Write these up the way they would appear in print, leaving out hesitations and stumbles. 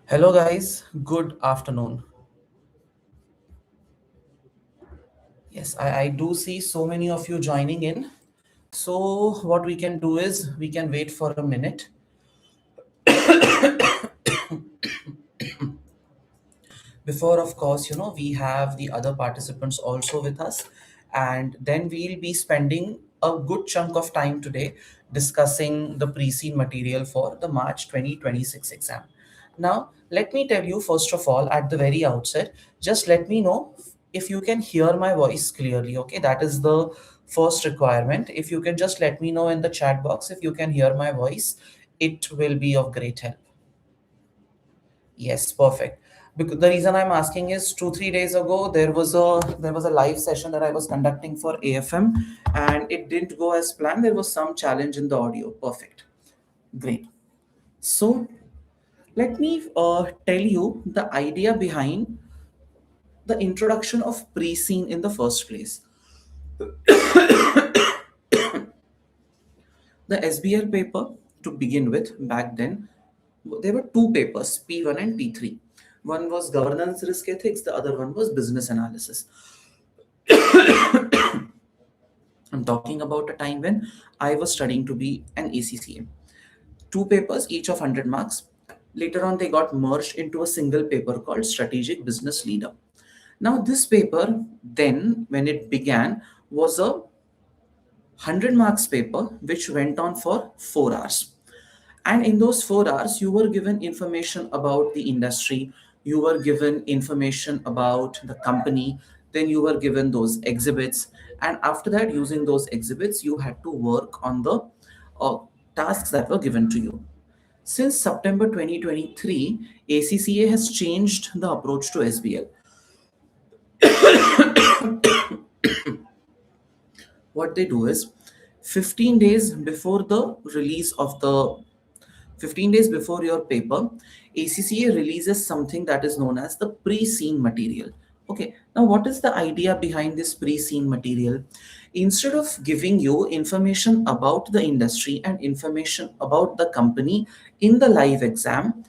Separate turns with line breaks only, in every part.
Hello, guys. Good afternoon. Yes, I do see so many of you joining in. So, what we can do is we can wait for a minute. Before, of course, we have the other participants also with us. And then we'll be spending a good chunk of time today discussing the pre-seen material for the March 2026 exam. Now, let me tell you, first of all, at the very outset, just let me know if you can hear my voice clearly. Okay, that is the first requirement. If you can just let me know in the chat box if you can hear my voice, it will be of great help. Yes, perfect. Because the reason I'm asking is 2 3 days ago there was a live session that I was conducting for AFM, and it didn't go as planned. There was some challenge in the audio. Perfect. Great. So let me tell you the idea behind the introduction of pre-scene in the first place. The SBL paper, to begin with, back then, there were two papers, P1 and P3. One was governance risk ethics, the other one was business analysis. I'm talking about a time when I was studying to be an ACCA. Two papers, each of 100 marks. Later on, they got merged into a single paper called Strategic Business Leader. Now, this paper, then, when it began, was a 100 marks paper which went on for 4 hours. And in those 4 hours, you were given information about the industry, you were given information about the company, then you were given those exhibits. And after that, using those exhibits, you had to work on the uh, tasks that were given to you. Since September 2023, ACCA has changed the approach to SBL. What they do is 15 days before the release of the 15 days before your paper, ACCA releases something that is known as the pre-scene material. Okay, now what is the idea behind this pre-scene material? Instead of giving you information about the industry and information about the company in the live exam,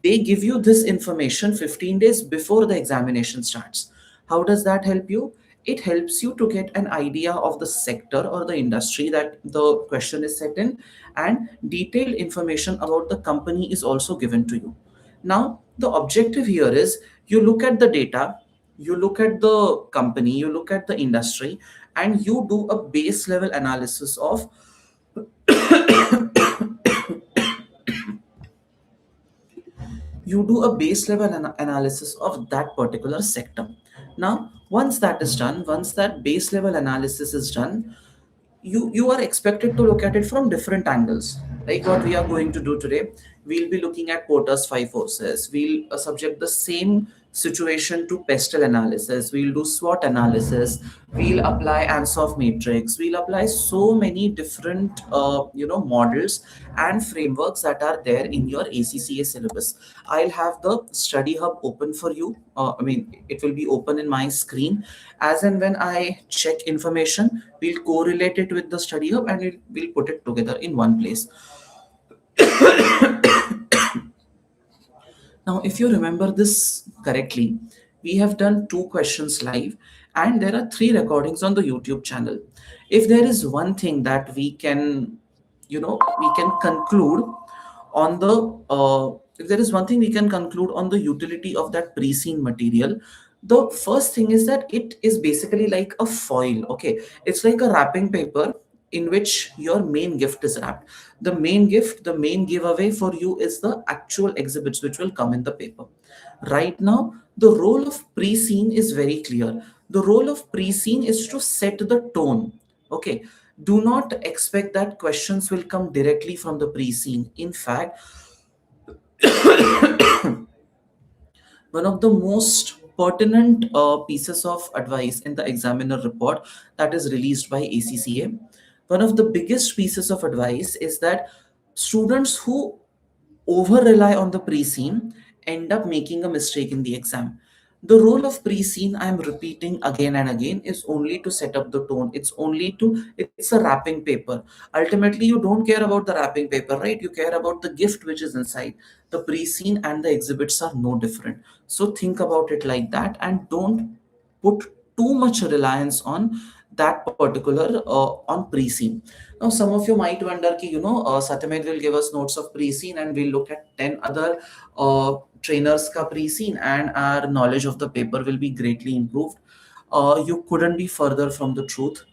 they give you this information 15 days before the examination starts. How does that help you? It helps you to get an idea of the sector or the industry that the question is set in, and detailed information about the company is also given to you. Now, the objective here is you look at the data, you look at the company, you look at the industry, and you do a base level analysis of analysis of that particular sector. Now, once that is done, once that base level analysis is done, you are expected to look at it from different angles, like what we are going to do today. We'll be looking at Porter's five forces. We'll subject the same situation to PESTEL analysis. We'll do SWOT analysis. We'll apply Ansoff matrix. We'll apply so many different models and frameworks that are there in your ACCA syllabus. I'll have the study hub open for you. It will be open in my screen. As and when I check information, we'll correlate it with the study hub, and we'll put it together in one place. Now, if you remember this correctly, we have done two questions live, and there are three recordings on the YouTube channel. If there is one thing that we can conclude on the if there is one thing we can conclude on the utility of that pre-seen material, the first thing is that it is basically like a foil. Okay, it's like a wrapping paper in which your main gift is wrapped. The main gift, the main giveaway for you is the actual exhibits which will come in the paper. Right now, the role of pre-scene is very clear. The role of pre-scene is to set the tone. Okay, do not expect that questions will come directly from the pre-scene. In fact, one of the most pertinent pieces of advice in the examiner report that is released by ACCA, one of the biggest pieces of advice is that students who over rely on the pre-scene end up making a mistake in the exam. The role of pre-scene, I'm repeating again and again, is only to set up the tone. It's a wrapping paper. Ultimately, you don't care about the wrapping paper, right? You care about the gift which is inside. The pre-scene and the exhibits are no different. So think about it like that, and don't put too much reliance on that particular on pre-scene. Now, some of you might wonder, ki, Satyamed will give us notes of pre-scene and we'll look at 10 other trainers ka pre-scene and our knowledge of the paper will be greatly improved. You couldn't be further from the truth.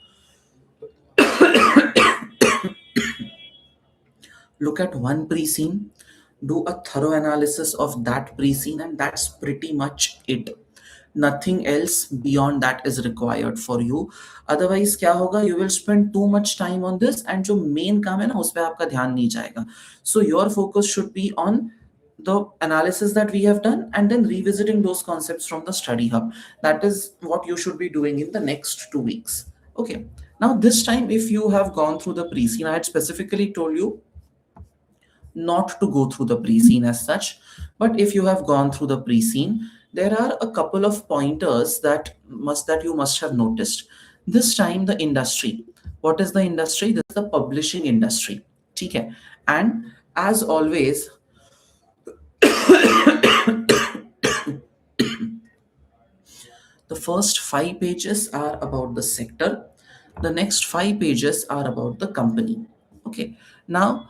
Look at one pre-scene, do a thorough analysis of that pre-scene, and that's pretty much it. Nothing else beyond that is required for you. Otherwise क्या होगा, you will spend too much time on this and जो main काम है ना उस पे आपका ध्यान नहीं जाएगा. So your focus should be on the analysis that we have done and then revisiting those concepts from the study hub. That is what you should be doing in the next 2 weeks. Okay, now this time if you have gone through the pre-scene, I had specifically told you not to go through the pre-scene as such. But if you have gone through the pre-scene, there are a couple of pointers that you must have noticed. This time the industry. What is the industry? This is the publishing industry. Okay. And as always, the first 5 pages are about the sector. The next 5 pages are about the company. Okay. Now,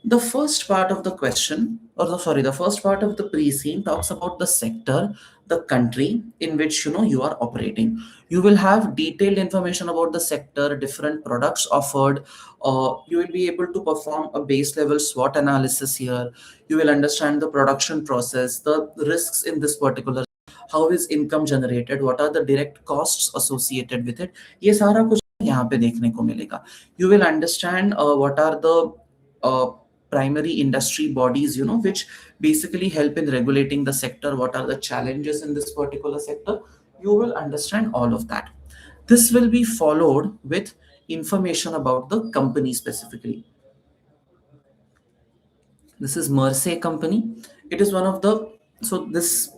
the first part of the question, or the first part of the pre-scene talks about the sector, the country in which you are operating. You will have detailed information about the sector, different products offered. You will be able to perform a base level SWOT analysis here. You will understand the production process, the risks in this particular, how is income generated, what are the direct costs associated with it. ये सारा कुछ यहाँ पे देखने को मिलेगा. You will understand what are the uh, primary industry bodies, which basically help in regulating the sector. What are the challenges in this particular sector? You will understand all of that. This will be followed with information about the company specifically. This is Mersey company. It is one of the, so this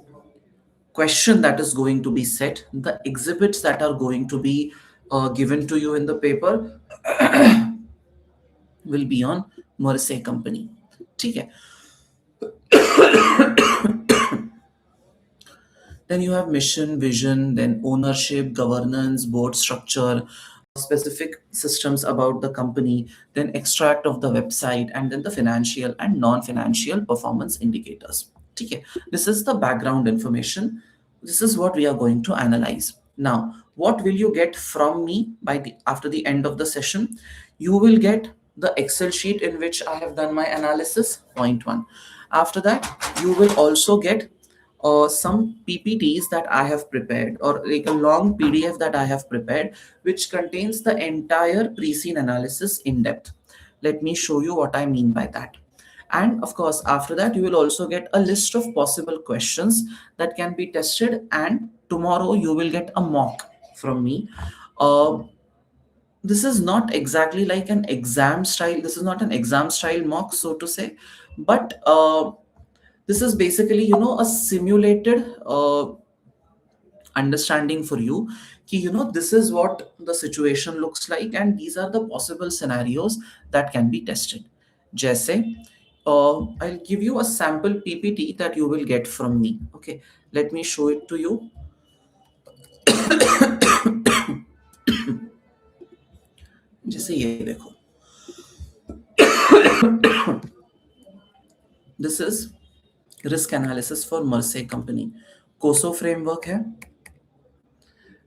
question that is going to be set, the exhibits that are going to be given to you in the paper will be on Mersey company. ठीक है. Then you have mission, vision, then ownership, governance, board structure, specific systems about the company, then extract of the website, and then the financial and non-financial performance indicators. Okay. This is the background information. This is what we are going to analyze. Now, what will you get from me after the end of the session? You will get the Excel sheet in which I have done my analysis, point one. After that, you will also get some PPTs that I have prepared, or like a long PDF that I have prepared, which contains the entire pre-scene analysis in depth. Let me show you what I mean by that. And of course, after that, you will also get a list of possible questions that can be tested. And tomorrow, you will get a mock from me. Uh, this is not exactly like an exam style. This is not an exam style mock, so to say, but this is basically a simulated understanding for you ki, this is what the situation looks like and these are the possible scenarios that can be tested. Jaise I'll give you a sample PPT that you will get from me. Okay, let me show it to you. जैसे ये देखो, this is risk analysis for Mersey company. COSO framework है,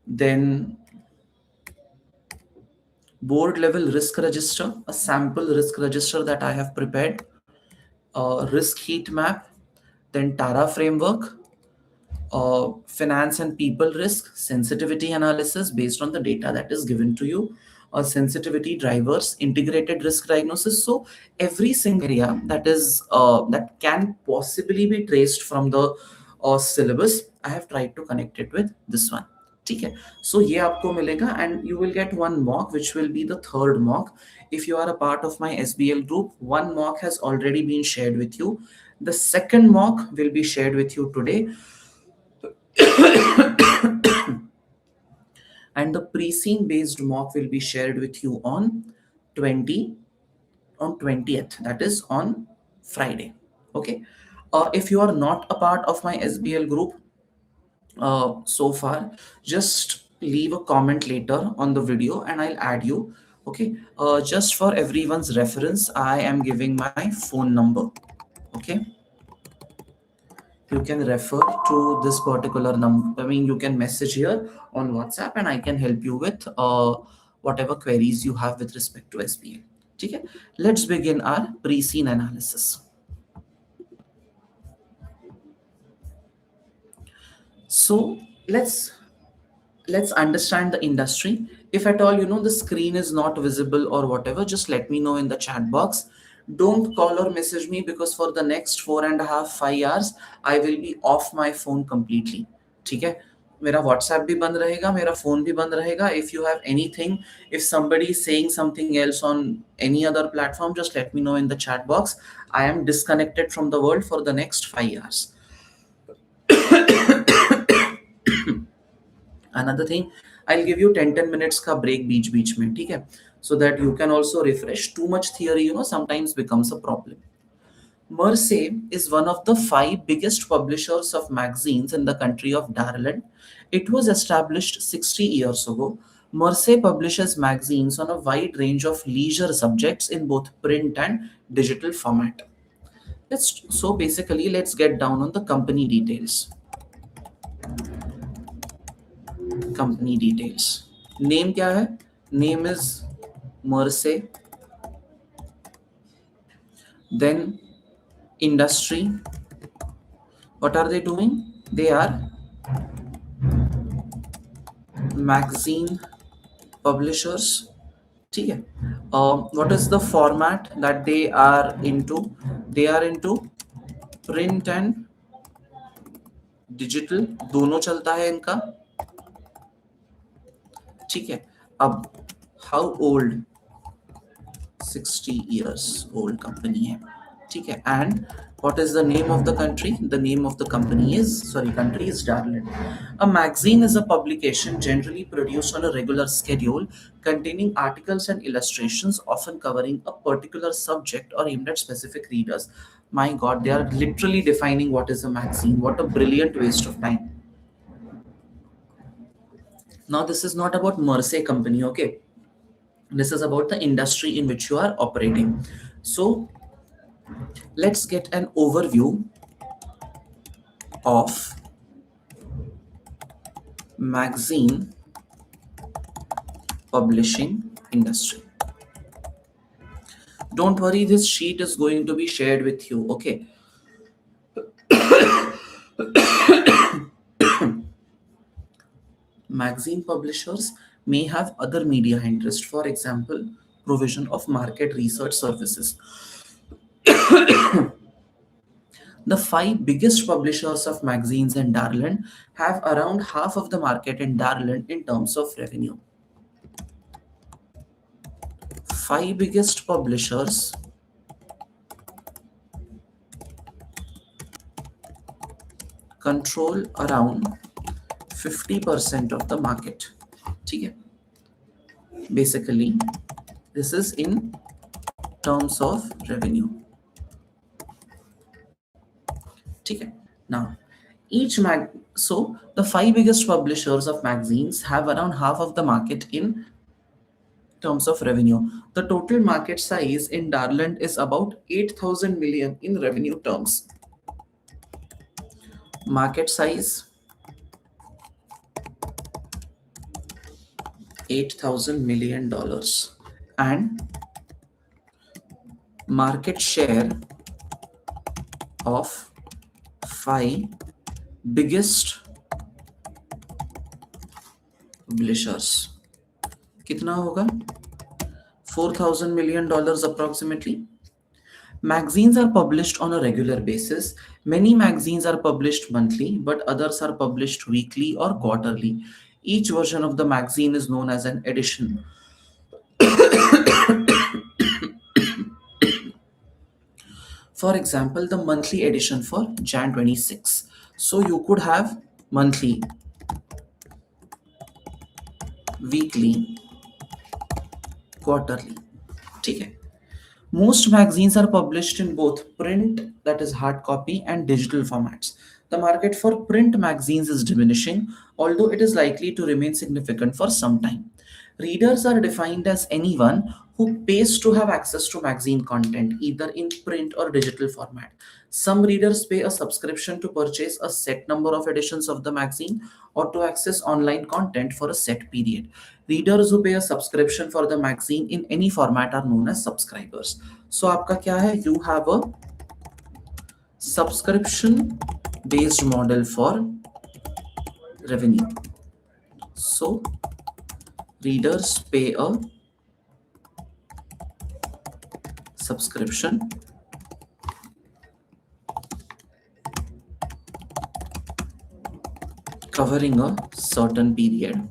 then board level risk register, a sample risk register that I have prepared, risk heat map, then TARA framework, finance and people risk, sensitivity analysis based on the data that is given to you, sensitivity drivers, integrated risk diagnosis. So every single area that can possibly be traced from the syllabus, I have tried to connect it with this one. ठीक है, so ये आपको मिलेगा and you will get one mock which will be the third mock. If you are a part of my SBL group, one mock has already been shared with you. The second mock will be shared with you today. And the pre-scene based mock will be shared with you on 20 on 20th, that is on Friday. Okay. If you are not a part of my SBL group so far, just leave a comment later on the video and I'll add you. Okay. Just for everyone's reference, I am giving my phone number. Okay, you can refer to this particular number. I mean, you can message here on WhatsApp and I can help you with whatever queries you have with respect to SBL. Okay, let's begin our pre-scene analysis. So let's understand the industry. If at all the screen is not visible or whatever, just let me know in the chat box. Don't call or message me, because for the next 4.5 5 hours I will be off my phone completely. ठीक है, मेरा WhatsApp भी बंद रहेगा, मेरा phone भी बंद रहेगा. If you have anything, if somebody is saying something else on any other platform, just let me know in the chat box. I am disconnected from the world for the next 5 hours. Another thing, I'll give you 10 minutes का break बीच में, ठीक है, so that you can also refresh. Too much theory sometimes becomes a problem. Mersey is one of the 5 biggest publishers of magazines in the country of Ireland. It was established 60 years ago. Mersey publishes magazines on a wide range of leisure subjects in both print and digital format. So basically, let's get down on the company details. Company details. Name क्या है? Name is Mersey. Then industry. What are they doing? They are magazine publishers. ठीक है. What is the format that they are into? They are into print and digital. दोनों चलता है इनका. ठीक है. अब how old? 60 years old company है. ठीक है. And what is the name of the country? The name of the country is Ireland. A magazine is a publication generally produced on a regular schedule containing articles and illustrations, often covering a particular subject or aimed at specific readers. My God, they are literally defining what is a magazine. What a brilliant waste of time. Now, this is not about Mersey company, okay? This is about the industry in which you are operating. So, let's get an overview of magazine publishing industry. Don't worry, this sheet is going to be shared with you, okay? Magazine publishers may have other media interest, for example, provision of market research services. The 5 biggest publishers of magazines in Ireland have around half of the market in Ireland in terms of revenue. 5 biggest publishers control around 50% of the market. ठीक है. Basically, this is in terms of revenue. ठीक है. Now, so the 5 biggest publishers of magazines have around half of the market in terms of revenue. The total market size in Ireland is about 8,000 million in revenue terms. Market size $8,000 million, and market share of 5 biggest publishers कितना होगा? $4,000 million approximately. Magazines are published on a regular basis. Many magazines are published monthly, but others are published weekly or quarterly. Each version of the magazine is known as an edition. For example, the monthly edition for Jan 26. So you could have monthly, weekly, quarterly. ठीक है. Most magazines are published in both print, that is hard copy, and digital formats. The market for print magazines is diminishing, although it is likely to remain significant for some time. Readers are defined as anyone who pays to have access to magazine content, either in print or digital format. Some readers pay a subscription to purchase a set number of editions of the magazine or to access online content for a set period. Readers who pay a subscription for the magazine in any format are known as subscribers. So आपका क्या है? You have a subscription based model for revenue. So readers pay a subscription covering a certain period,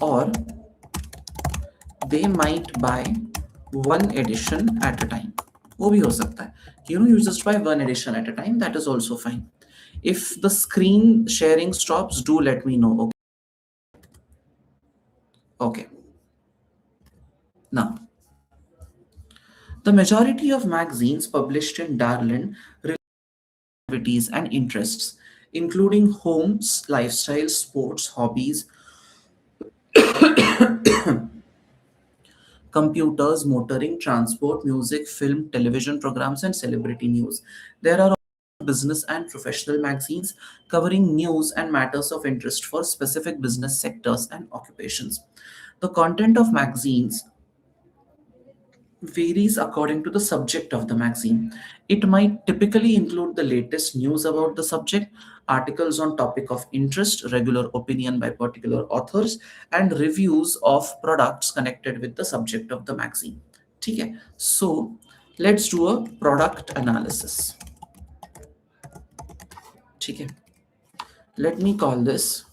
or they might buy one edition at a time. वो भी हो सकता है. You just buy one edition at a time. That is also fine. If the screen sharing stops, do let me know. Okay. Now, the majority of magazines published in Darlin activities and interests, including homes, lifestyle, sports, hobbies, computers, motoring, transport, music, film, television programs, and celebrity news. There are also business and professional magazines covering news and matters of interest for specific business sectors and occupations. The content of magazines varies according to the subject of the magazine. It might typically include the latest news about the subject, articles on topic of interest, regular opinion by particular authors, and reviews of products connected with the subject of the magazine. ठीक है? So let's do a product analysis. ठीक है? Let me call this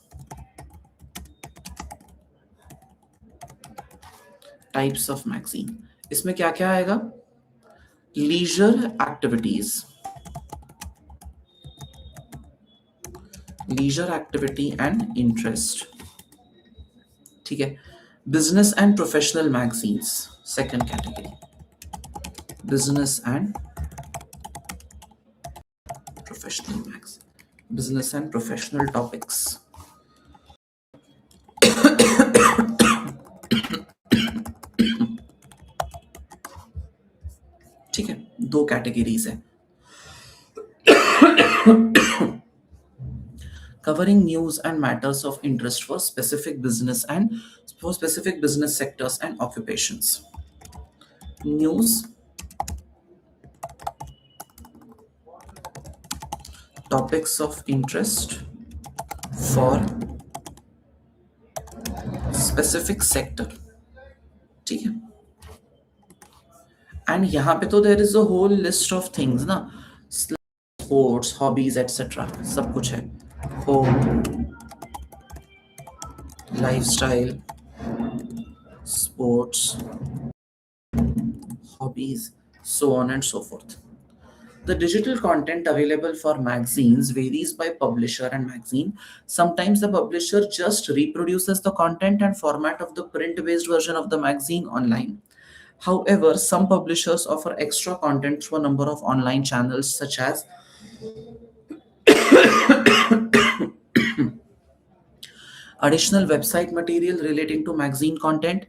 types of magazine. इसमें क्या क्या आएगा? Leisure activities, leisure activity and interest. ठीक है. Business and professional magazines, second category. Business and professional magazine, business and professional topics. ठीक है, दो कैटेगरीज है. Covering news and matters of interest for specific business sectors and occupations. News, topics of interest for specific sector. ठीक है. And यहाँ पे तो there is a whole list of things ना, स्पोर्ट्स, हॉबीज एटसेट्रा, सब कुछ है. Home, lifestyle, sports, hobbies, so on and so forth. The digital content available for magazines varies by publisher and magazine. Sometimes the publisher just reproduces the content and format of the print-based version of the magazine online. However, some publishers offer extra content through a number of online channels such as additional website material relating to magazine content,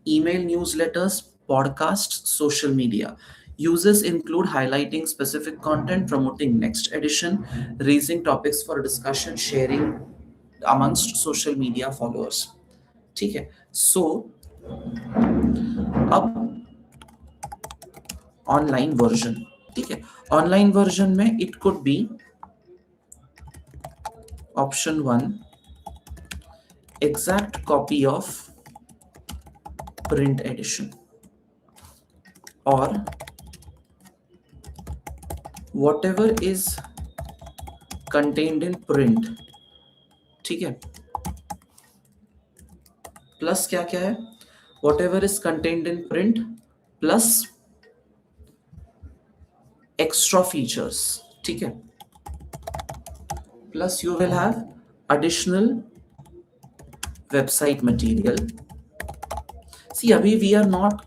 email newsletters, podcasts, social media. Uses include highlighting specific content, promoting next edition, raising topics for discussion, sharing amongst social media followers. ठीक है. So अब online version. ठीक है. Online version में it could be option 1 exact copy of print edition, or whatever is contained in print. ठीक है. Plus क्या क्या है? whatever is contained in print plus extra features. ठीक है. Plus you will have additional website material. See, अभी we are not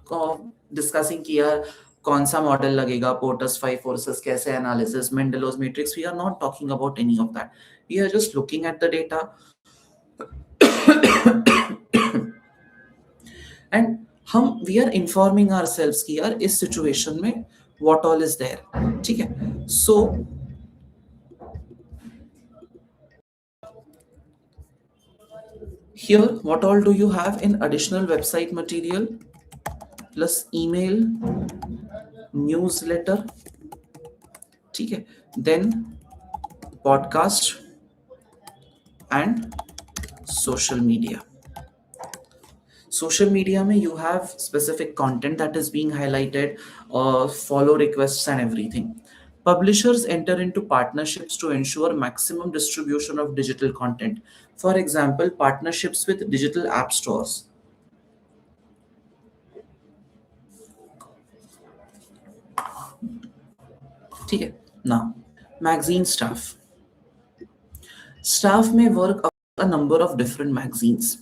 discussing कि यार कौन सा मॉडल लगेगा, पोर्टस 5 फोर्सेस कैसे analysis, Mendelow's matrix. We are not talking about any of that. We are just looking at the data and हम we are informing ourselves कि यार इस situation में what all is there. ठीक है. So here what all do you have in additional website material plus email, newsletter, ठीक है, then podcast and social media. Social media mein you have specific content that is being highlighted, follow requests and everything. Publishers enter into partnerships to ensure maximum distribution of digital content. For example, partnerships with digital app stores. ठीक है. Now, magazine staff may work a number of different magazines.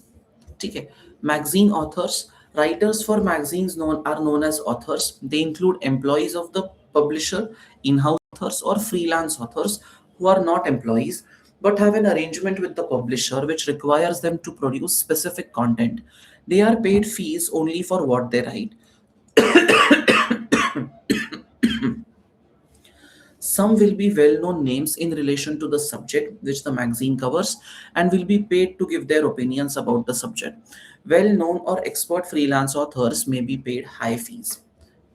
ठीक है. Magazine authors, writers for magazines are known as authors. They include employees of the publisher, in-house authors or freelance authors who are not employees but have an arrangement with the publisher which requires them to produce specific content. They are paid fees only for what they write. Some will be well known names in relation to the subject which the magazine covers and will be paid to give their opinions about the subject. Well known or expert freelance authors may be paid high fees.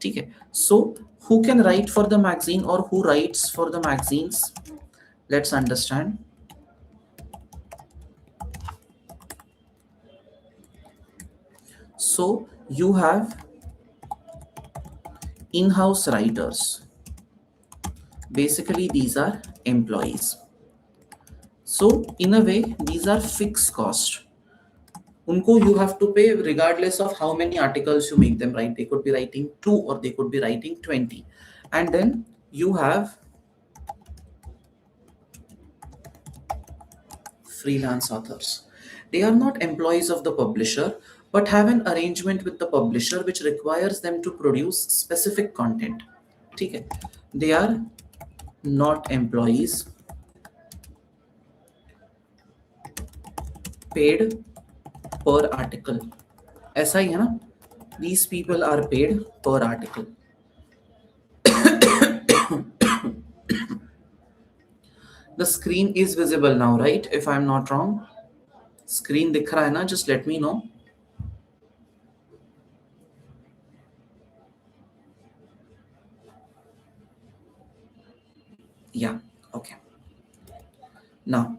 Okay. So, who can write for the magazine or who writes for the magazines? Let's understand. So, you have in house writers. Basically, these are employees. So, in a way, these are fixed cost. Unko you have to pay regardless of how many articles you make them write. They could be writing 2 or they could be writing 20. And then you have freelance authors. They are not employees of the publisher but have an arrangement with the publisher which requires them to produce specific content. Okay. They are not employees, paid per article. ऐसा ही है ना? These people are paid per article. The screen is visible now, right? If I'm not wrong. Screen दिख रहा है ना? Just let me know. Yeah, okay. Now,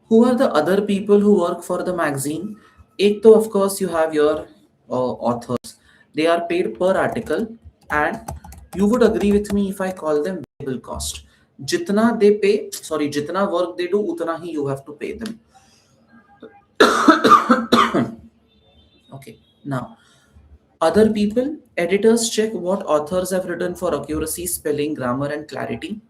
who are the other people who work for the magazine? एक तो of course you have your authors. They are paid per article and you would agree with me if I call them variable cost. जितना they pay, sorry, जितना work they do, उतना ही you have to pay them. Okay, now other people, editors check what authors have written for accuracy, spelling, grammar, and clarity.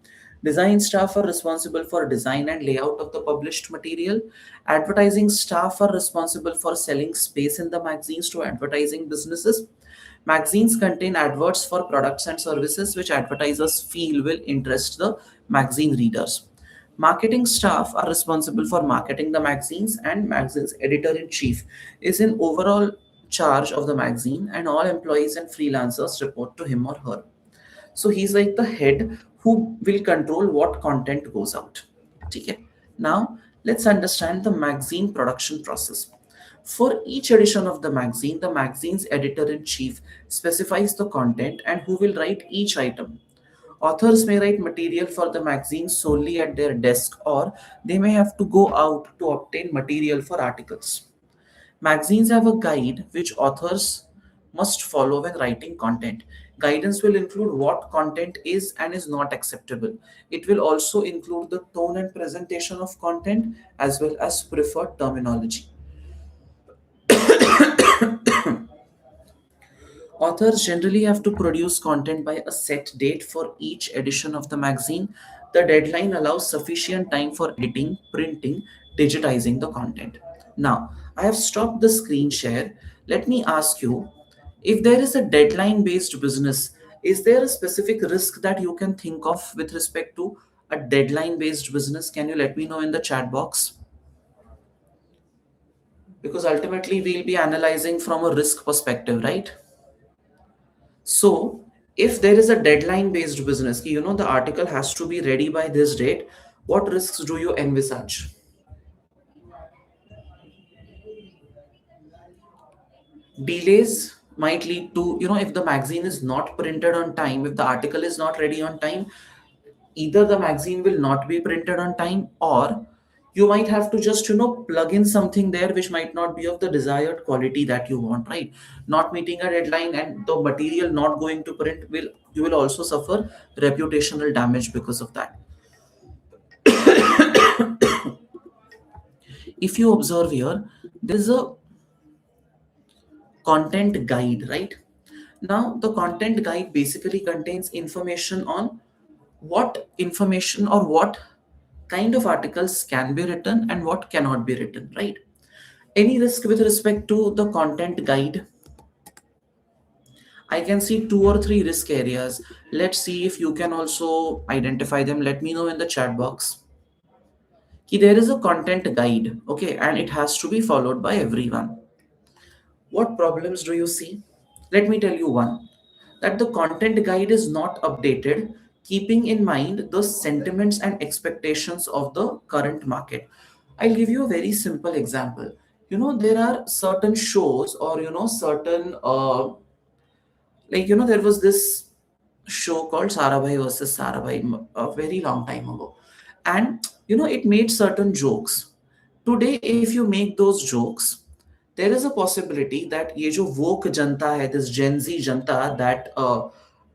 Design staff are responsible for design and layout of the published material. Advertising staff are responsible for selling space in the magazines to advertising businesses. Magazines contain adverts for products and services which advertisers feel will interest the magazine readers. Marketing staff are responsible for marketing the magazines, and magazine's editor in chief is in overall charge of the magazine, and all employees and freelancers report to him or her. So he's like the head who will control what content goes out. Okay. Now let's understand the magazine production process. For each edition of the magazine's editor in chief specifies the content and who will write each item. Authors may write material for the magazine solely at their desk, or they may have to go out to obtain material for articles. Magazines have a guide which authors must follow when writing content. Guidance will include what content is and is not acceptable. It will also include the tone and presentation of content as well as preferred terminology. Authors generally have to produce content by a set date for each edition of the magazine. The deadline allows sufficient time for editing, printing, digitizing the content. Now, I have stopped the screen share. Let me ask you, if there is a deadline based business, is there a specific risk that you can think of with respect to a deadline based business? Can you let me know in the chat box? Because ultimately we'll be analyzing from a risk perspective, right? So if there is a deadline based business, the article has to be ready by this date, what risks do you envisage? Delays might lead to, if the magazine is not printed on time, if the article is not ready on time, either the magazine will not be printed on time, or you might have to just plug in something there which might not be of the desired quality that you want, right? Not meeting a deadline and the material not going to print, will you will also suffer reputational damage because of that. If you observe here, there is a content guide, right? Now the content guide basically contains information on what information or what kind of articles can be written and what cannot be written, right? Any risk with respect to the content guide? I can see two or three risk areas. Let's see if you can also identify them. Let me know in the chat box. There is a content guide, okay, and it has to be followed by everyone. What problems do you see? Let me tell you one, that the content guide is not updated, keeping in mind the sentiments and expectations of the current market. I'll give you a very simple example. There are certain shows, or certain there was this show called Sarabhai versus Sarabhai a very long time ago, and it made certain jokes. Today if you make those jokes, there is a possibility that ये जो woke जनता है, this Gen Z Janata that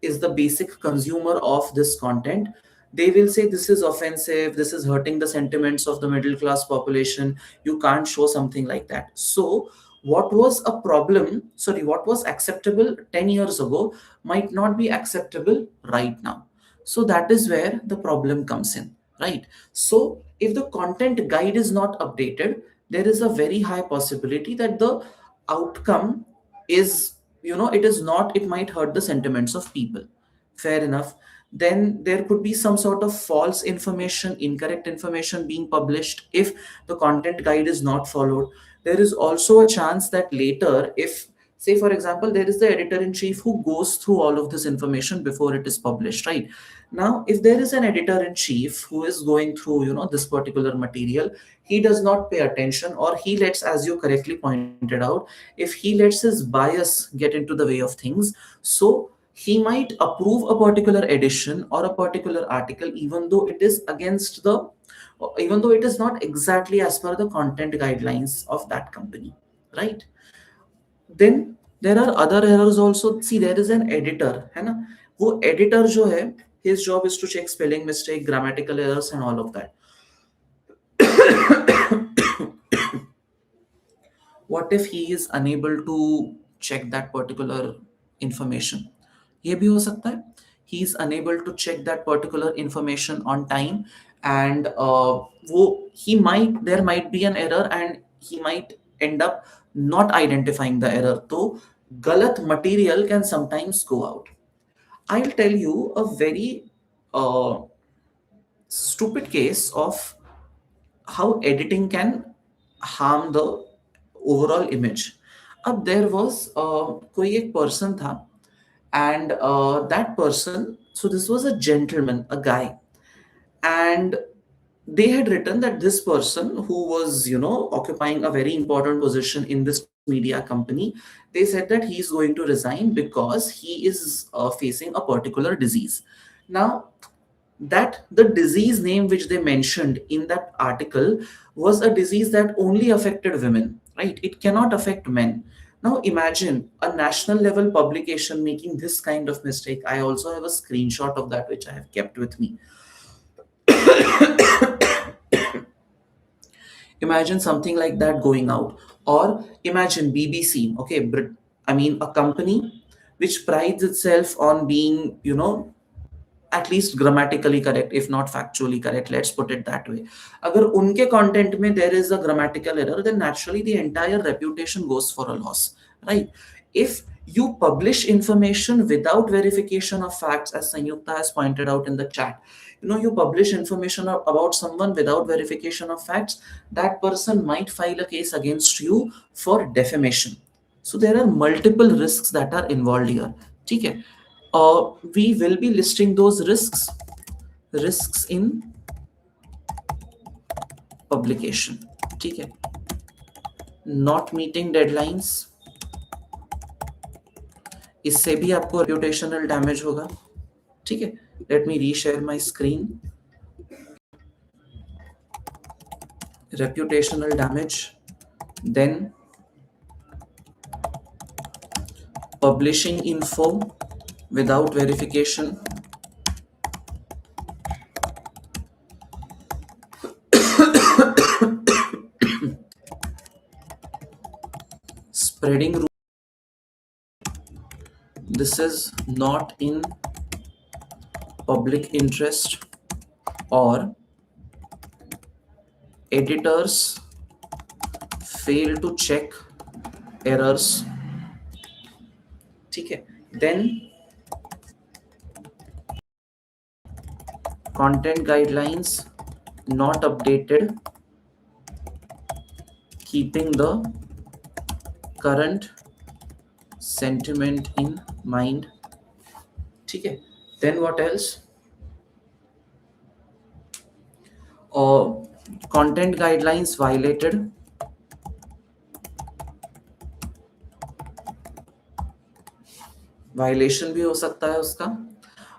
is the basic consumer of this content, they will say this is offensive, this is hurting the sentiments of the middle class population, you can't show something like that. So what was a problem, sorry, what was acceptable 10 years ago might not be acceptable right now. So that is where the problem comes in, right? So if the content guide is not updated, there is a very high possibility that the outcome is, it is not, it might hurt the sentiments of people. Fair enough. Then there could be some sort of false information, incorrect information being published if the content guide is not followed. There is also a chance that later, if, say for example, there is the editor in chief who goes through all of this information before it is published, right? Now if there is an editor in chief who is going through this particular material, he does not pay attention, or he lets, as you correctly pointed out, if he lets his bias get into the way of things, so he might approve a particular edition or a particular article even though it is against the, even though it is not exactly as per the content guidelines of that company, right? Then there are other errors also. See, there is an editor, है ना? वो editor जो है, his job is to check spelling mistake, grammatical errors and all of that. What if he is unable to check that particular information? ये भी हो सकता है. He is unable to check that particular information on time, and he might, there might be an error and he might end up not identifying the error. So galat material can sometimes go out. I'll tell you a very uh, stupid case of how editing can harm the overall image. अब there was कोई एक person था, and that person, so this was a gentleman, a guy, and they had written that this person who was occupying a very important position in this media company, they said that he is going to resign because he is facing a particular disease. Now that the disease name which they mentioned in that article was a disease that only affected women, right? It cannot affect men. Now imagine a national level publication making this kind of mistake. I also have a screenshot of that which I have kept with me. Imagine something like that going out. Or imagine BBC, okay, I mean a company which prides itself on being, at least grammatically correct, if not factually correct, let's put it that way. Agar unke content mein there is a grammatical error, then naturally the entire reputation goes for a loss, right? If you publish information without verification of facts, as Sanyukta has pointed out in the chat, you publish information about someone without verification of facts, that person might file a case against you for defamation. So there are multiple risks that are involved here. Okay. We will be listing those risks in publication. ठीक है. Not meeting deadlines, इससे भी आपको reputational damage होगा. ठीक है. Let me reshare my screen. Reputational damage, then publishing info without verification, spreading this is not in public interest, or editors fail to check errors. ठीक है. Then content guidelines not updated, keeping the current sentiment in mind. ठीक है. Then what else? Content guidelines violated, violation भी हो सकता है उसका.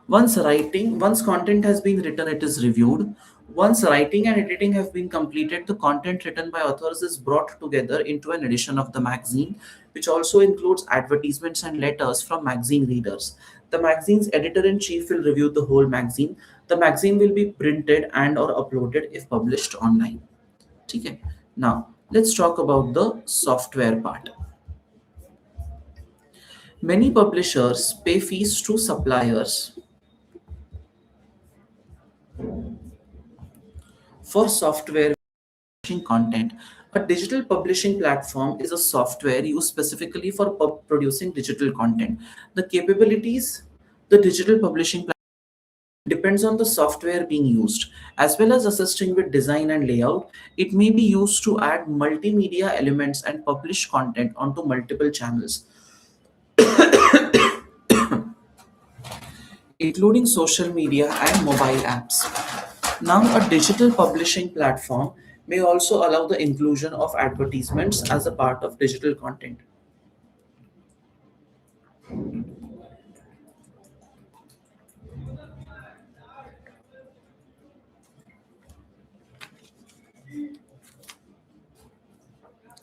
Once content has been written, it is reviewed. Once writing and editing have been completed, the content written by authors is brought together into an edition of the magazine, which also includes advertisements and letters from magazine readers. The magazine's editor-in-chief will review the whole magazine. The magazine will be printed and or uploaded if published online. Okay. Now, let's talk about the software part. Many publishers pay fees to suppliers for software publishing content. A digital publishing platform is a software used specifically for producing digital content. The capabilities the digital publishing platform depends on the software being used, as well as assisting with design and layout. It may be used to add multimedia elements and publish content onto multiple channels, including social media and mobile apps. Now, a digital publishing platform may also allow the inclusion of advertisements as a part of digital content.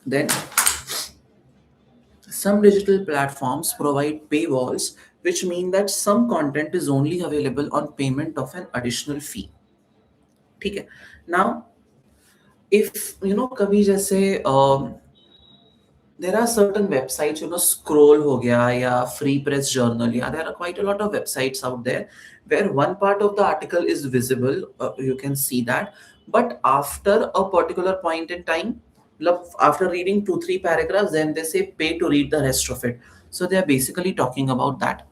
Then, some digital platforms provide paywalls, which mean that some content is only available on payment of an additional fee. ठीक है. Now, if कभी जैसे there are certain websites, scroll ho gaya ya free press journal, yeah, there are quite a lot of websites out there where one part of the article is visible, you can see that, but after a particular point in time, after reading 2 3 paragraphs, then they say pay to read the rest of it. So they are basically talking about that.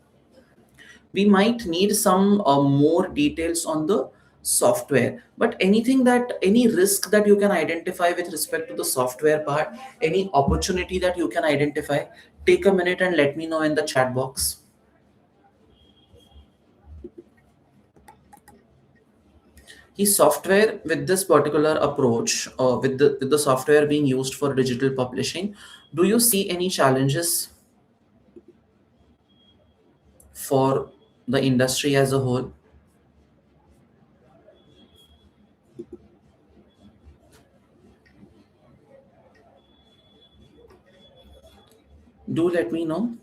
We might need some more details on the software, but any risk that you can identify with respect to the software part, any opportunity that you can identify, take a minute and let me know in the chat box. The software with this particular approach, with the software being used for digital publishing, do you see any challenges for the industry as a whole? Do let me know.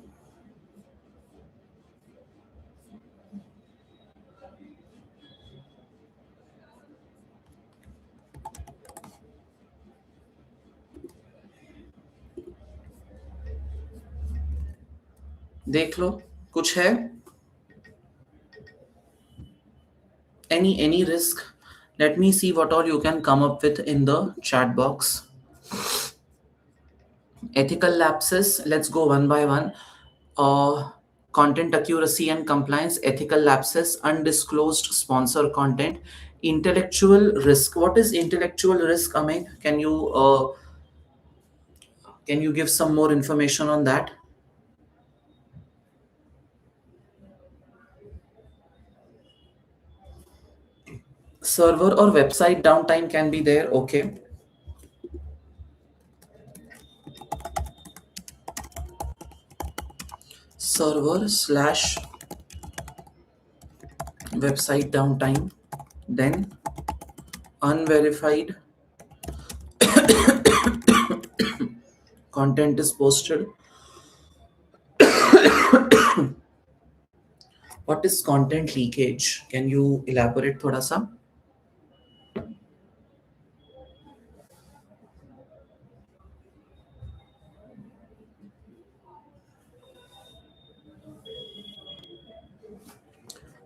देख लो कुछ है. Any risk? Let me see what all you can come up with in the chat box. Ethical lapses, let's go one by one. uh, Content accuracy and compliance, ethical lapses, undisclosed sponsor content, intellectual risk. What is intellectual risk, Amit? Can you give some more information on that? Server or website downtime can be there, okay. Server slash website downtime, then unverified content is posted. What is content leakage? Can you elaborate thoda sa?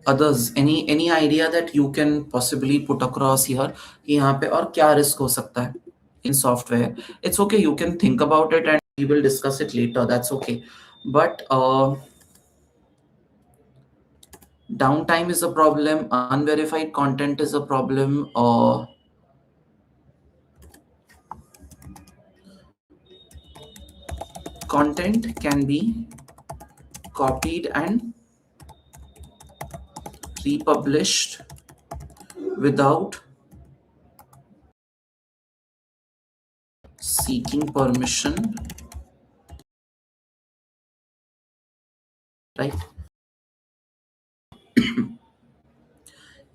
Others, any idea that you can possibly put across here कि यहाँ पे और क्या risk हो सकता है in software? It's okay, you can think about it and we will discuss it later, that's okay. But downtime is a problem, unverified content is a problem, content can be copied and republished without seeking permission, right?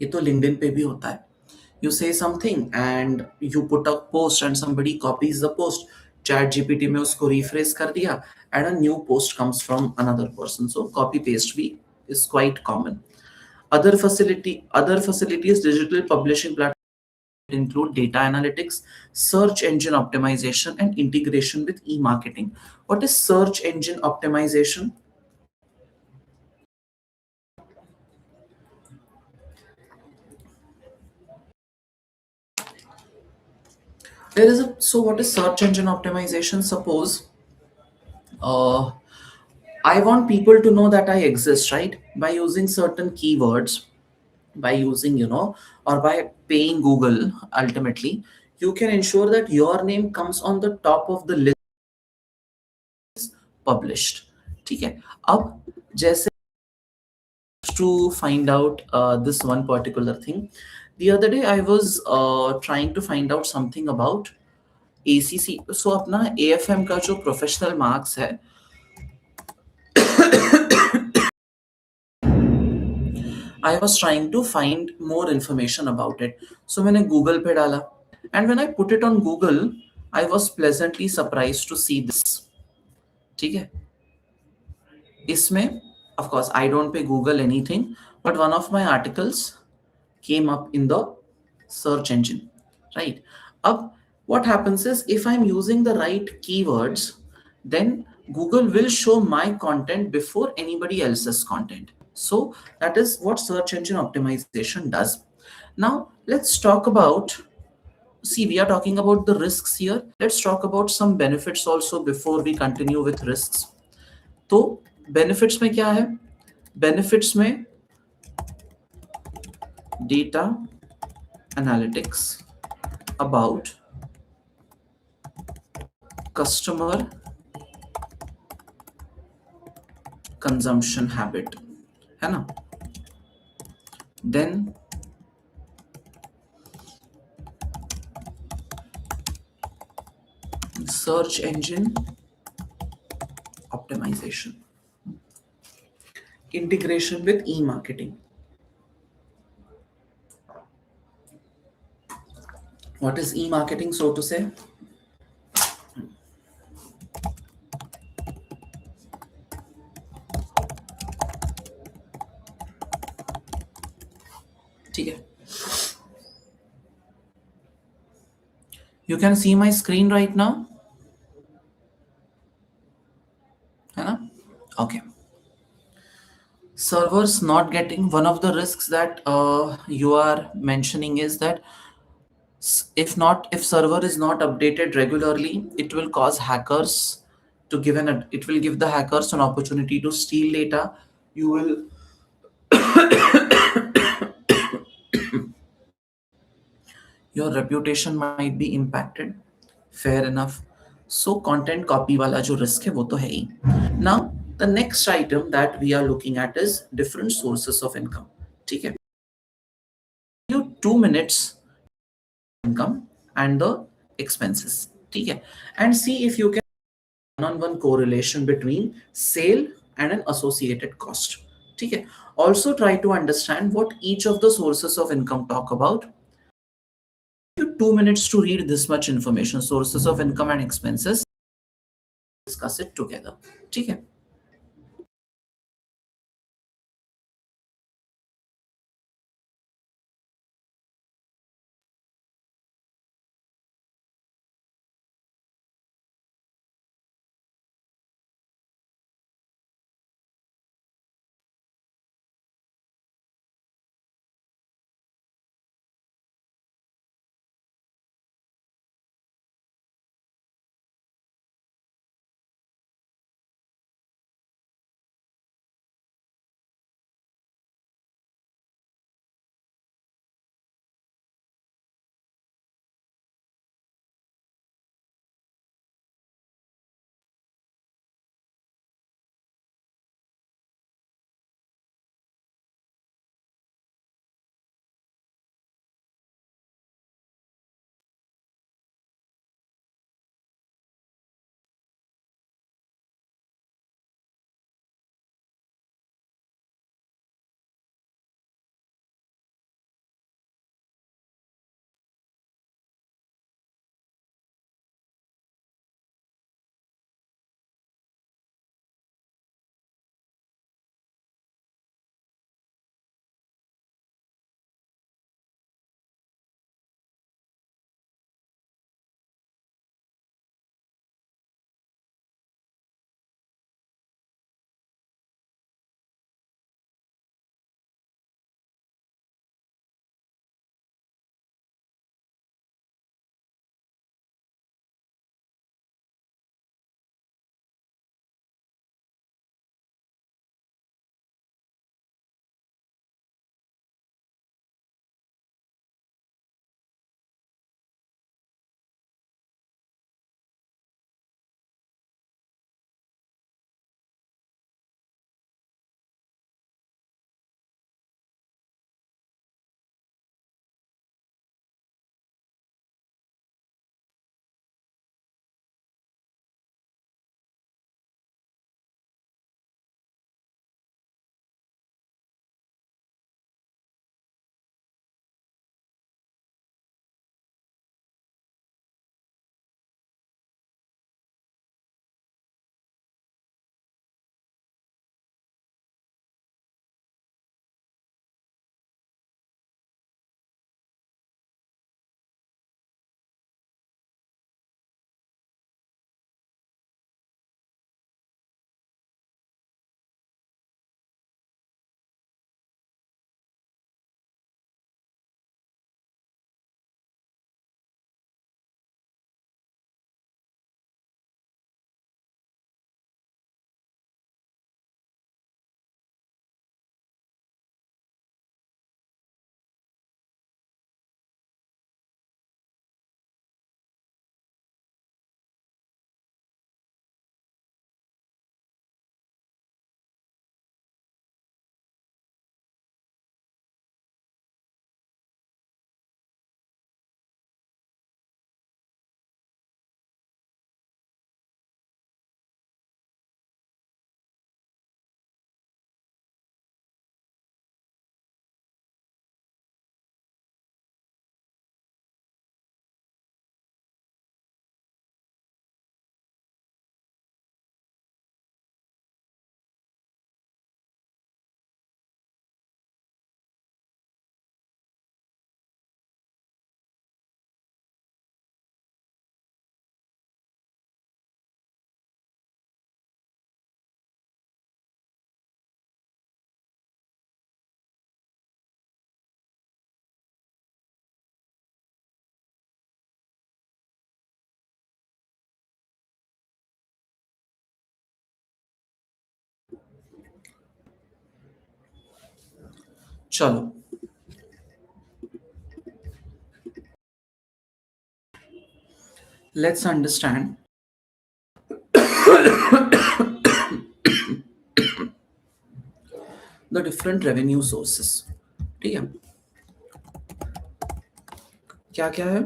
ये तो LinkedIn पे भी होता है. You say something and you put a post and somebody copies the post, chat gpt में उसको rephrase कर दिया and a new post comes from another person, so copy paste भी is quite common. Other facilities, digital publishing platforms include data analytics, search engine optimization, and integration with e-marketing. What is search engine optimization? There is a so what is search engine optimization? Suppose uh, I want people to know that I exist, right? By using certain keywords, by using, or by paying Google, ultimately, you can ensure that your name comes on the top of the list published. ठीक है. अब जैसे to find out this one particular thing. The other day I was trying to find out something about ACC. So अपना AFM का जो professional marks है, I was trying to find more information about it. So मैंने Google पे डाला. And when I put it on Google, I was pleasantly surprised to see this. ठीक है. इसमें, of course, I don't pay Google anything, but one of my articles came up in the search engine, right? Up, what happens is if I'm using the right keywords, then Google will show my content before anybody else's content. So that is what search engine optimization does. Now let's talk about, see, we are talking about the risks here. Let's talk about some benefits also before we continue with risks. तो benefits में क्या है? Benefits में data analytics about customer consumption habit, है ना? Then search engine optimization, integration with e-marketing. What is e-marketing, so to say? ठीक है. You can see my screen right now, है ना? Okay. Server servers not getting, one of the risks that you are mentioning is that if server is not updated regularly, it will cause hackers to it will give the hackers an opportunity to steal data. You will your reputation might be impacted. Fair enough. So content copy वाला जो risk है वो तो है ही. Now the next item that we are looking at is different sources of income. ठीक है. You 2 minutes income and the expenses. ठीक है. And see if you can one-on-one correlation between sale and an associated cost. ठीक है. Also try to understand what each of the sources of income talk about. 2 minutes to read this much information, sources of income and expenses. Discuss it together. ठीक है. चलो, let's understand the different revenue sources. ठीक है, क्या क्या है?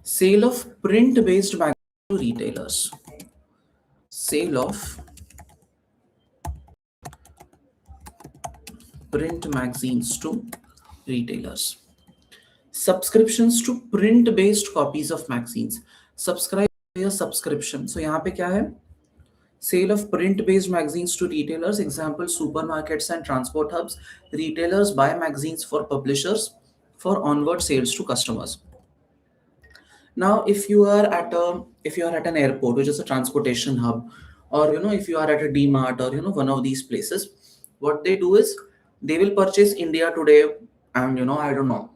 Sale of print based magazine to retailers, sale of print magazines to retailers, subscriptions to print based copies of magazines, subscribe या subscription. So यहाँ पे क्या है? Sale of print based magazines to retailers, example supermarkets and transport hubs. Retailers buy magazines for publishers for onward sales to customers. Now if you are at an airport, which is a transportation hub, or if you are at a DMart, or one of these places, what they do is they will purchase India Today and I don't know,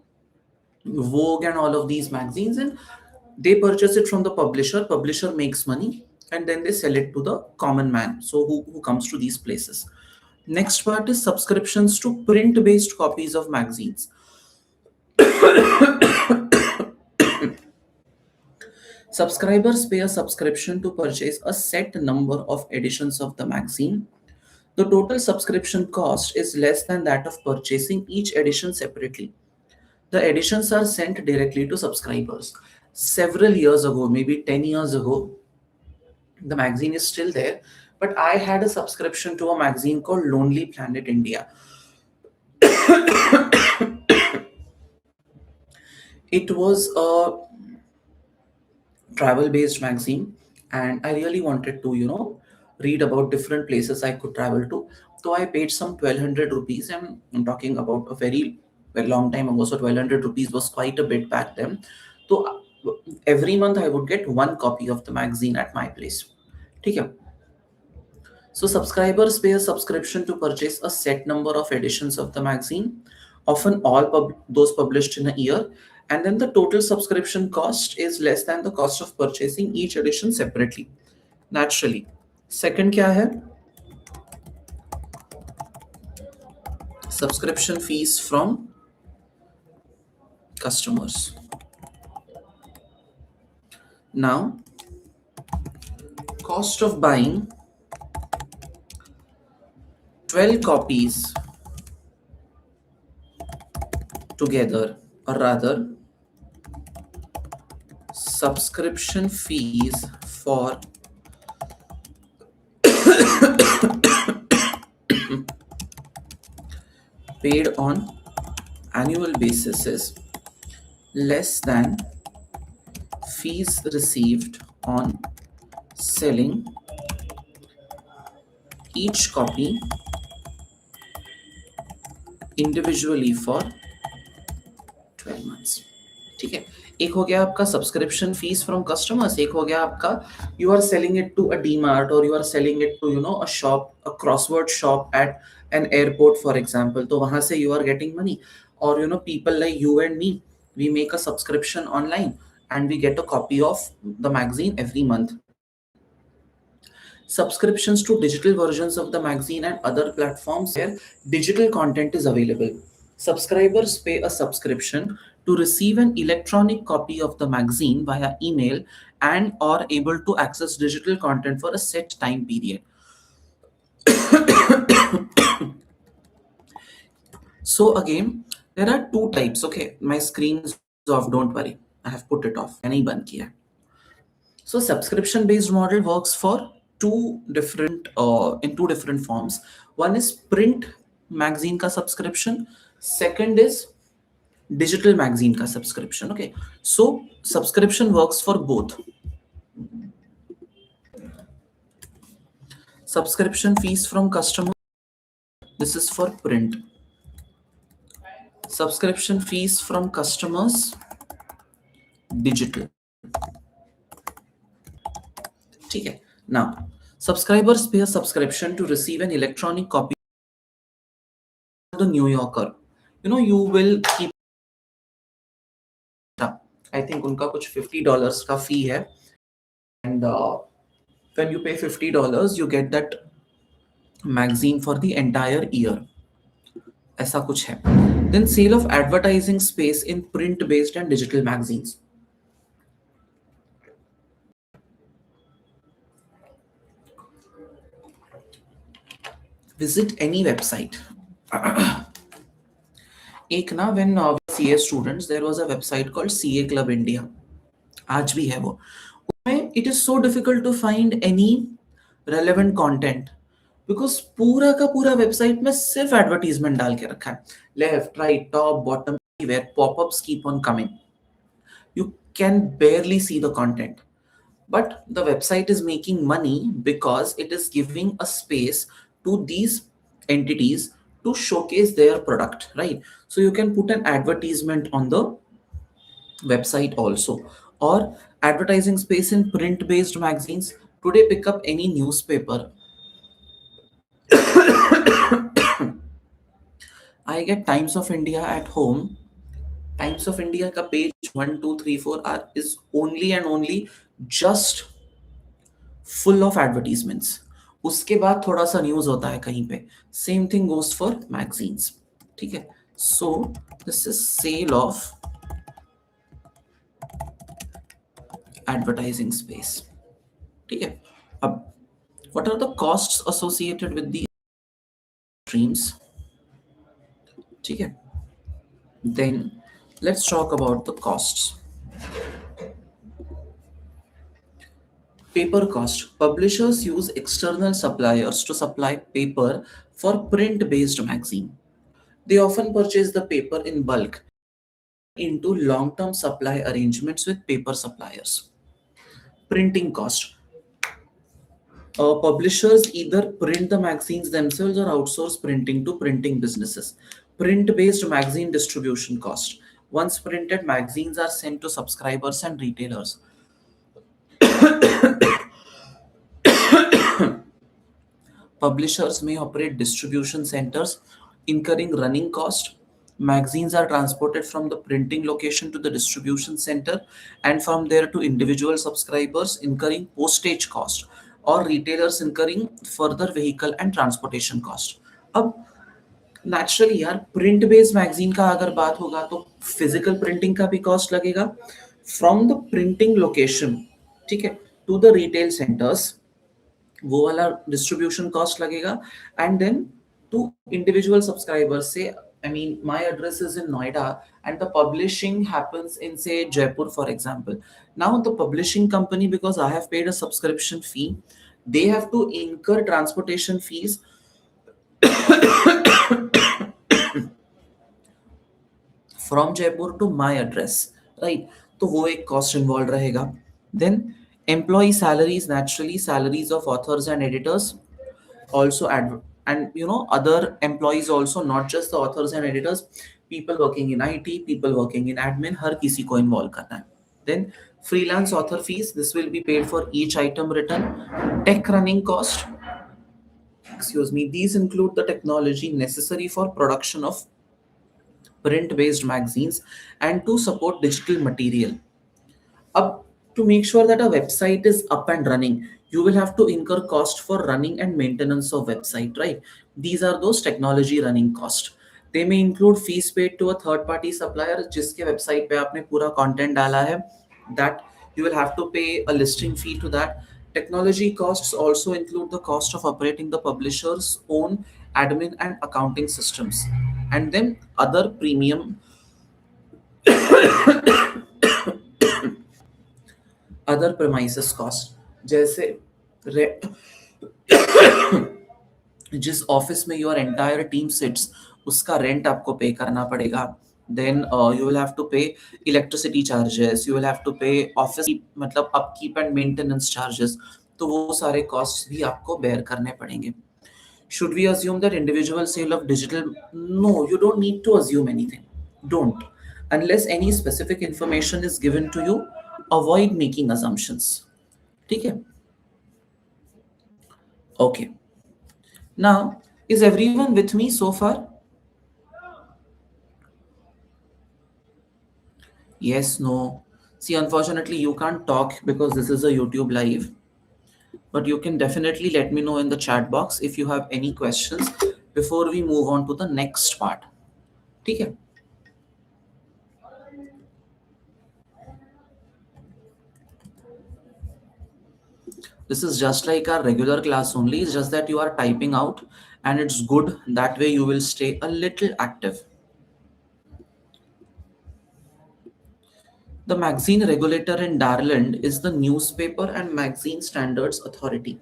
Vogue and all of these magazines, and they purchase it from the publisher makes money, and then they sell it to the common man, so who comes to these places. Next part is subscriptions to print based copies of magazines. Subscribers pay a subscription to purchase a set number of editions of the magazine. The total subscription cost is less than that of purchasing each edition separately. The editions are sent directly to subscribers. Several years ago, maybe 10 years ago, the magazine is still there, but I had a subscription to a magazine called Lonely Planet India. It was a travel based magazine, and I really wanted to read about different places I could travel to. So I paid some 1200 rupees, and I'm talking about a very long time ago, so 1200 rupees was quite a bit back then. So every month I would get one copy of the magazine at my place. Okay. So subscribers pay a subscription to purchase a set number of editions of the magazine, often all those published in a year, and then the total subscription cost is less than the cost of purchasing each edition separately. Naturally. Second क्या है? Subscription fees from customers. Now, cost of buying 12 copies together, or rather subscription fees for paid on annual basis is less than fees received on selling each copy individually for 12 months. ठीक है, एक हो गया आपका subscription fees from customers, एक हो गया आपका you are selling it to a DMart, और you are selling it to a shop, a Crossword shop at an airport for example, तो वहां से यू आर गेटिंग मनी. और people like you and me, we make a subscription online and we get a copy of the magazine every month. Subscriptions to digital versions of the magazine and other platforms where digital content is available. Subscribers pay a subscription to receive an electronic copy of the magazine via email and are able to access digital content for a set time period. So again, there are two types. Okay, my screen is off, don't worry, I have put it off, नहीं बंद किया. So subscription based model works for in two different forms. One is print magazine ka subscription, second is digital magazine ka subscription. Okay, so subscription works for both. Subscription fees from customer, this is for print. Subscription fees from customers, digital. ठीक है. Now, subscribers pay a subscription to receive an electronic copy of the New Yorker. You will keep, I think उनका कुछ $50 का fee है, and when you pay $50, you get that magazine for the entire year. ऐसा कुछ है. Then sale of advertising space in print based and digital magazines. Visit any website. एक ना when CA students there was a website called CA Club India. आज भी है वो. उसमें it is so difficult to find any relevant content because पूरा का पूरा वेबसाइट में सिर्फ एडवर्टीजमेंट डाल के रखा है. Left right top bottom wear popups keep on coming. You can barely see the content, but the website is making money because it is giving a space to these entities to showcase their product, right? So you can put an advertisement on the website also, or advertising space in print based magazines. Today pick up any newspaper. I get Times of India at home. Times of India का page 1 2 3 4 are is only and only just full of advertisements. उसके बाद थोड़ा सा news होता है कहीं पे. Same thing goes for magazines. ठीक है. So this is sale of advertising space. ठीक है. अब what are the costs associated with the streams. ठीक है. Then let's talk about the costs. Paper cost. Publishers use external suppliers to supply paper for print based magazine. They often purchase the paper in bulk into long term supply arrangements with paper suppliers. Printing cost. Publishers either print the magazines themselves or outsource printing to printing businesses. Print based magazine distribution cost. Once printed, magazines are sent to subscribers and retailers. Publishers may operate distribution centers, incurring running cost. Magazines are transported from the printing location to the distribution center and from there to individual subscribers, incurring postage cost, or retailers incurring further vehicle and transportation cost. अब naturally यार print based magazine का अगर बात होगा तो physical printing का भी cost लगेगा फ्रॉम द प्रिंटिंग लोकेशन. ठीक है. टू द रिटेल सेंटर्स वो वाला डिस्ट्रीब्यूशन कॉस्ट लगेगा. And then to individual subscribers से I mean, my address is in Noida and the publishing happens in, say, Jaipur, for example. Now, the publishing company, because I have paid a subscription fee, they have to incur transportation fees from Jaipur to my address, right? तो वो एक cost involved रहेगा. Then, employee salaries, naturally, salaries of authors and editors, also and other employees also, not just the authors and editors, people working in IT, people working in admin, हर किसी को involve करना है. Then freelance author fees, this will be paid for each item written. Tech running cost, excuse me, these include the technology necessary for production of print based magazines and to support digital material. Up to make sure that a website is up and running, you will have to incur cost for running and maintenance of website, right? These are those technology running cost. They may include fees paid to a third party supplier जिसके website पे आपने पूरा content डाला है, that you will have to pay a listing fee to that. Technology costs also include the cost of operating the publisher's own admin and accounting systems, and then other premium other premises cost. जैसे जिस office में your entire team sits उसका rent आपको pay करना पड़ेगा. Then you will have to pay electricity charges, you will have to pay office मतलब upkeep and maintenance charges. तो वो सारे कॉस्ट भी आपको बेयर करने पड़ेंगे. Should we assume that individual sale of digital? No, you don't need to assume anything. Don't. Unless any specific information is given to you, avoid making assumptions. ठीक है? Okay. Now, is everyone with me so far? Yes, no. See, unfortunately, you can't talk because this is a YouTube live. But you can definitely let me know in the chat box if you have any questions. before we move on to the next part. ठीक है? This is just like our regular class only. It's just that you are typing out, and it's good. That way you will stay a little active. The magazine regulator in Ireland is the Newspaper and Magazine Standards Authority.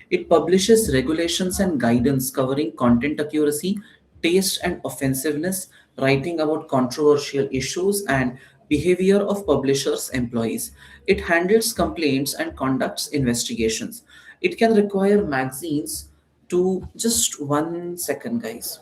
It publishes regulations and guidance covering content accuracy, taste and offensiveness, writing about controversial issues, and behavior of publishers' employees. It handles complaints and conducts investigations. It can require magazines to just 1 second, guys.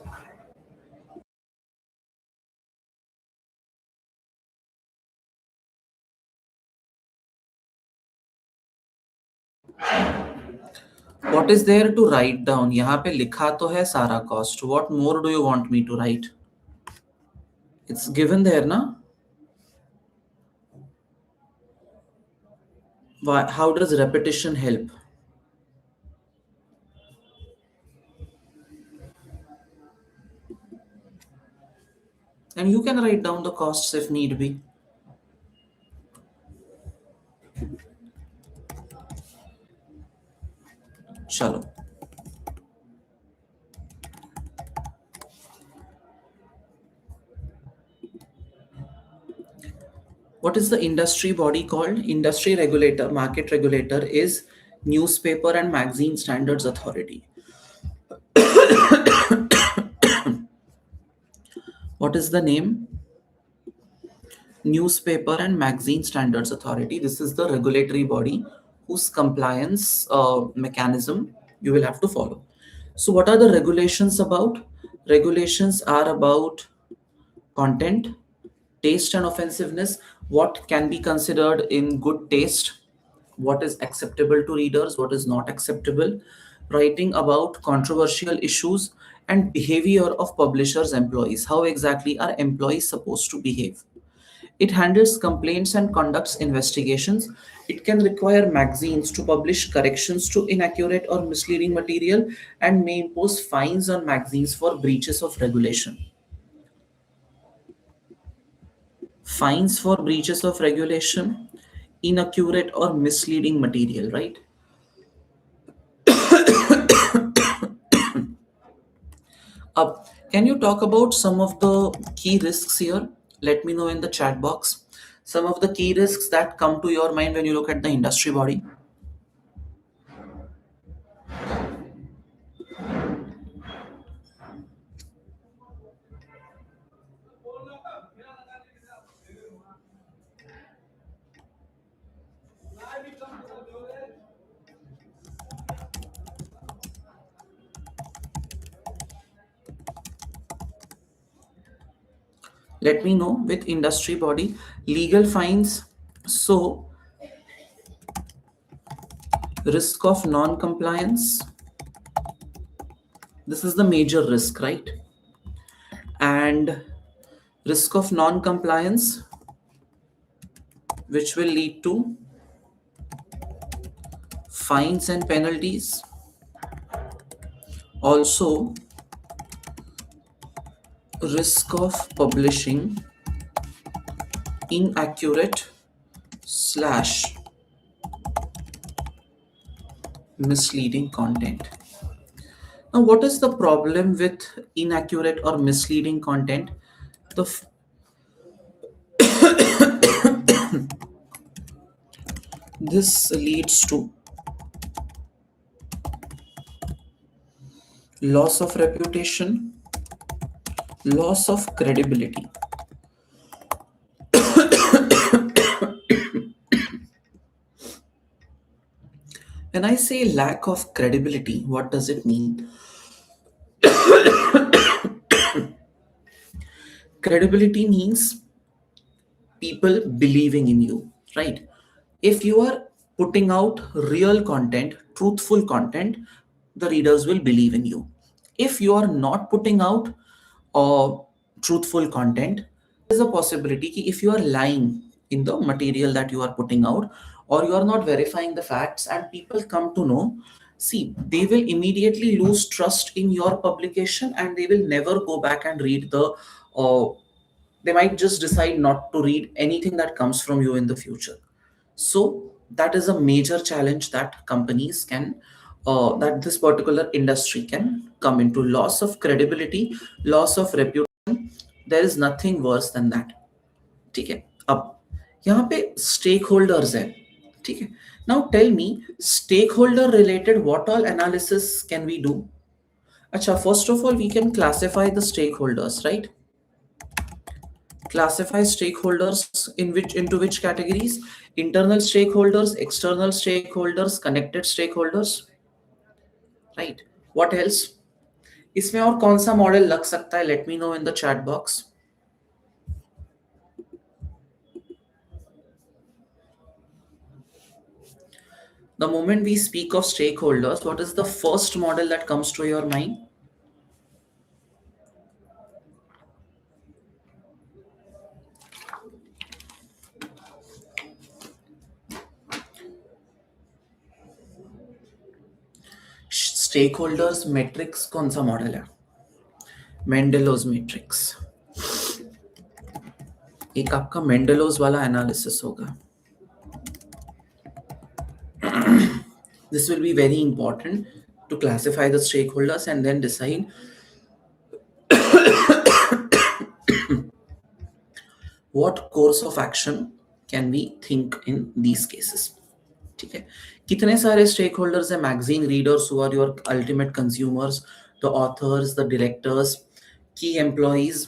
What is there to write down? यहाँ पे लिखा तो है सारा cost. What more do you want me to write? It's given there, na? Why, how does repetition help? And you can write down the costs if need be. Chalo. What is the industry body called? Industry regulator, market regulator is Newspaper and Magazine Standards Authority. What is the name? Newspaper and Magazine Standards Authority. This is the regulatory body whose compliance mechanism you will have to follow. So, what are the regulations about? Regulations are about content, taste, and offensiveness. What can be considered in good taste? What is acceptable to readers? What is not acceptable? Writing about controversial issues and behavior of publishers' employees. How exactly are employees supposed to behave? It handles complaints and conducts investigations. It can require magazines to publish corrections to inaccurate or misleading material and may impose fines on magazines for breaches of regulation. Fines for breaches of regulation, inaccurate or misleading material, right? Can you talk about some of the key risks here? Let me know in the chat box. Some of the key risks that come to your mind when you look at the industry body. Let me know with industry body. Legal fines. So, risk of non-compliance. This is the major risk, right? And risk of non-compliance, which will lead to fines and penalties. Also, risk of publishing inaccurate slash misleading content. Now, what is the problem with inaccurate or misleading content? The this leads to loss of reputation, loss of credibility. When I say lack of credibility, what does it mean? Credibility means people believing in you, right? If you are putting out real content, truthful content, the readers will believe in you. If you are not putting out truthful content, there's a possibility that if you are lying in the material that you are putting out, or you are not verifying the facts and people come to know, see, they will immediately lose trust in your publication, and they will never go back and read the uh, they might just decide not to read anything that comes from you in the future. So that is a major challenge that companies can that this particular industry can come into: loss of credibility, loss of reputation. There is nothing worse than that. ठीक है, अब यहाँ पे stake holders है. ठीक है, now tell me, stakeholder related what all analysis can we do? अच्छा, first of all we can classify the stakeholders, right? Classify stakeholders in which, into which categories: internal stakeholders, external stakeholders, connected stakeholders, right? What else? इसमें और कौन सा model लग सकता है? Let me know in the chat box. The moment we speak of stakeholders, what is the first model that comes to your mind? Stakeholders matrix कौन सा model है? मेंडेलोज मैट्रिक्स. एक आपका मेंडेलोज वाला एनालिसिस होगा. This will be very important to classify the stakeholders and then decide what course of action can we think in these cases. ठीक है, कितने सारे स्टेक होल्डर्स है? Magazine readers who are your ultimate consumers, the authors, the directors, key employees,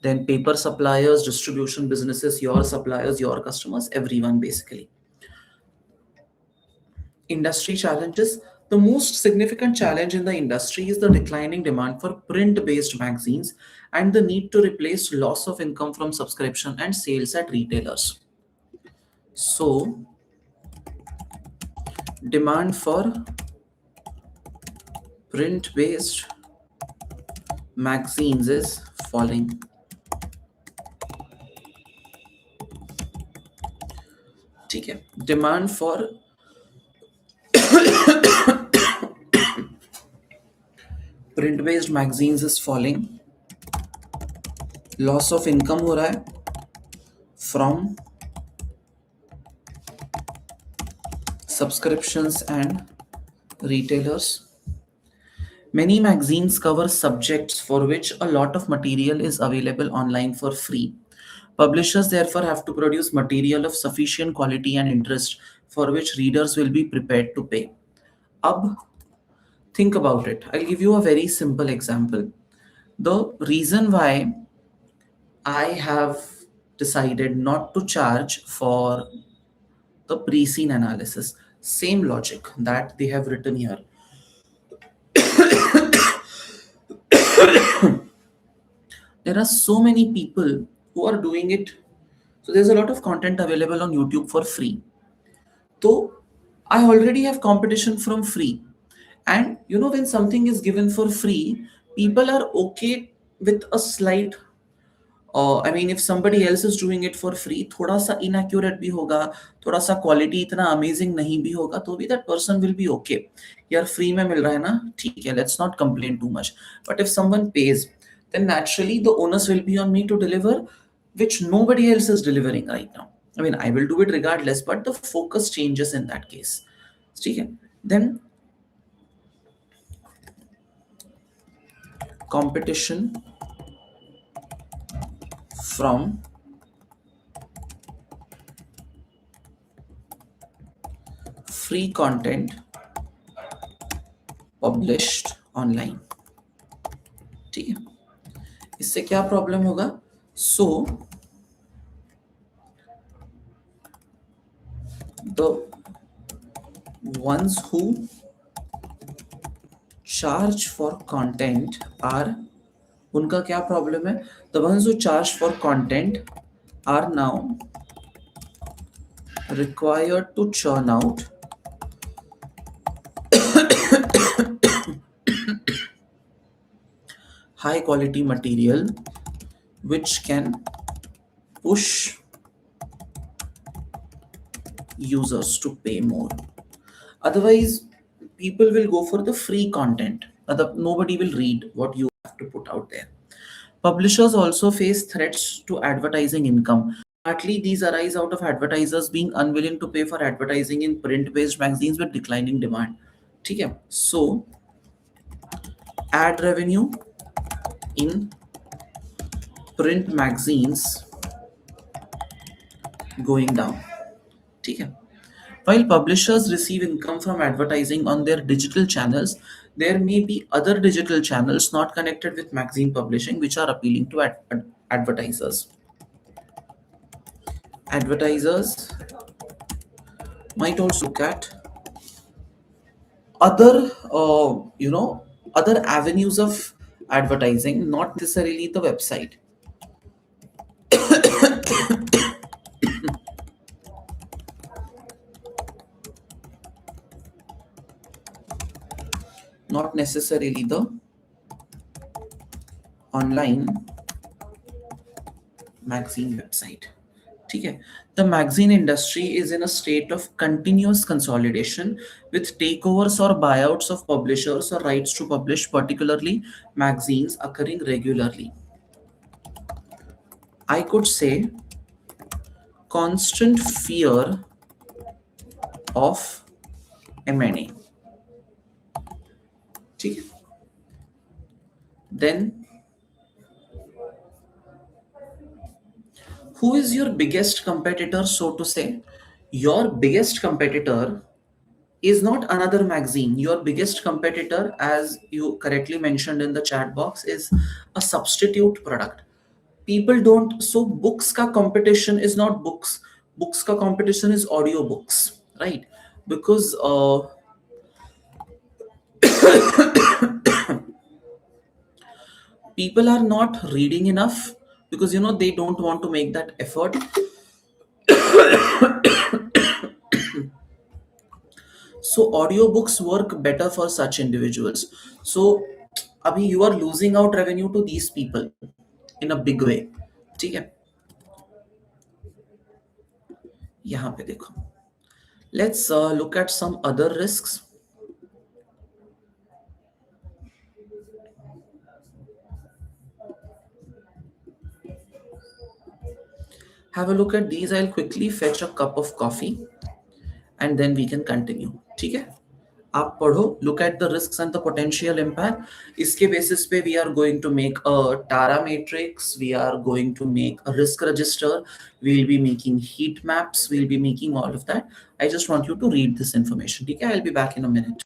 then paper suppliers, distribution businesses, your suppliers, your customers, everyone basically. Industry challenges: the most significant challenge in the industry is the declining demand for print based magazines and the need to replace loss of income from subscription and sales at retailers. So demand for print based magazines is falling. ठीक है, demand for print based magazines is falling. Loss of income हो रहा है from subscriptions and retailers. Many magazines cover subjects for which a lot of material is available online for free. Publishers therefore have to produce material of sufficient quality and interest for which readers will be prepared to pay. Ab, think about it. I'll give you a very simple example. The reason why I have decided not to charge for the pre-scene analysis, same logic that they have written here. There are so many people who are doing it. So there's a lot of content available on YouTube for free. So I already have competition from free. And you know, when something is given for free, people are okay with a slight I mean, if somebody else is doing it for free, थोड़ा सा inaccurate भी होगा, थोड़ा सा quality इतना amazing नहीं भी होगा, तो भी that person will be okay. यार free में मिल रहा है ना, ठीक है, let's not complain too much. But if someone pays, then naturally the onus will be on me to deliver, which nobody else is delivering right now. I mean, I will do it regardless, but the focus changes in that case. ठीक है, then competition from free content published online. ठीक है, इससे क्या problem होगा? So the ones who charge for content are, उनका क्या problem है? The ones who charge for content are now required to churn out high quality material which can push users to pay more. Otherwise, People will go for the free content. Nobody will read what you have to put out there. Publishers also face threats to advertising income. Partly these arise out of advertisers being unwilling to pay for advertising in print-based magazines with declining demand. ठीक है? So ad revenue in print magazines going down. ठीक है? While publishers receive income from advertising on their digital channels, there may be other digital channels not connected with magazine publishing which are appealing to advertisers. Advertisers might also look at other, other avenues of advertising, not necessarily the website. Not necessarily the online magazine website. ठीक है. The magazine industry is in a state of continuous consolidation with takeovers or buyouts of publishers or rights to publish, particularly magazines, occurring regularly. I could say constant fear of M&A. ठीक है. Then, who is your biggest competitor, so to say? Your biggest competitor is not another magazine. Your biggest competitor, as you correctly mentioned in the chat box, is a substitute product. People don't, so books ka competition is not books. Books ka competition is audio books, right? Because people are not reading enough, because they don't want to make that effort. So audiobooks work better for such individuals. So abhi you are losing out revenue to these people in a big way. ठीक है. यहाँ पे देखो. Let's look at some other risks. Have a look at these. I'll quickly fetch a cup of coffee and then we can continue. ठीक है. आप पढ़ो, look at the risks and the potential impact. इसके basis पे we are going to make a Tara matrix, we are going to make a risk register, we'll be making heat maps, we'll be making all of that. I just want you to read this information. ठीक है. I'll be back in a minute.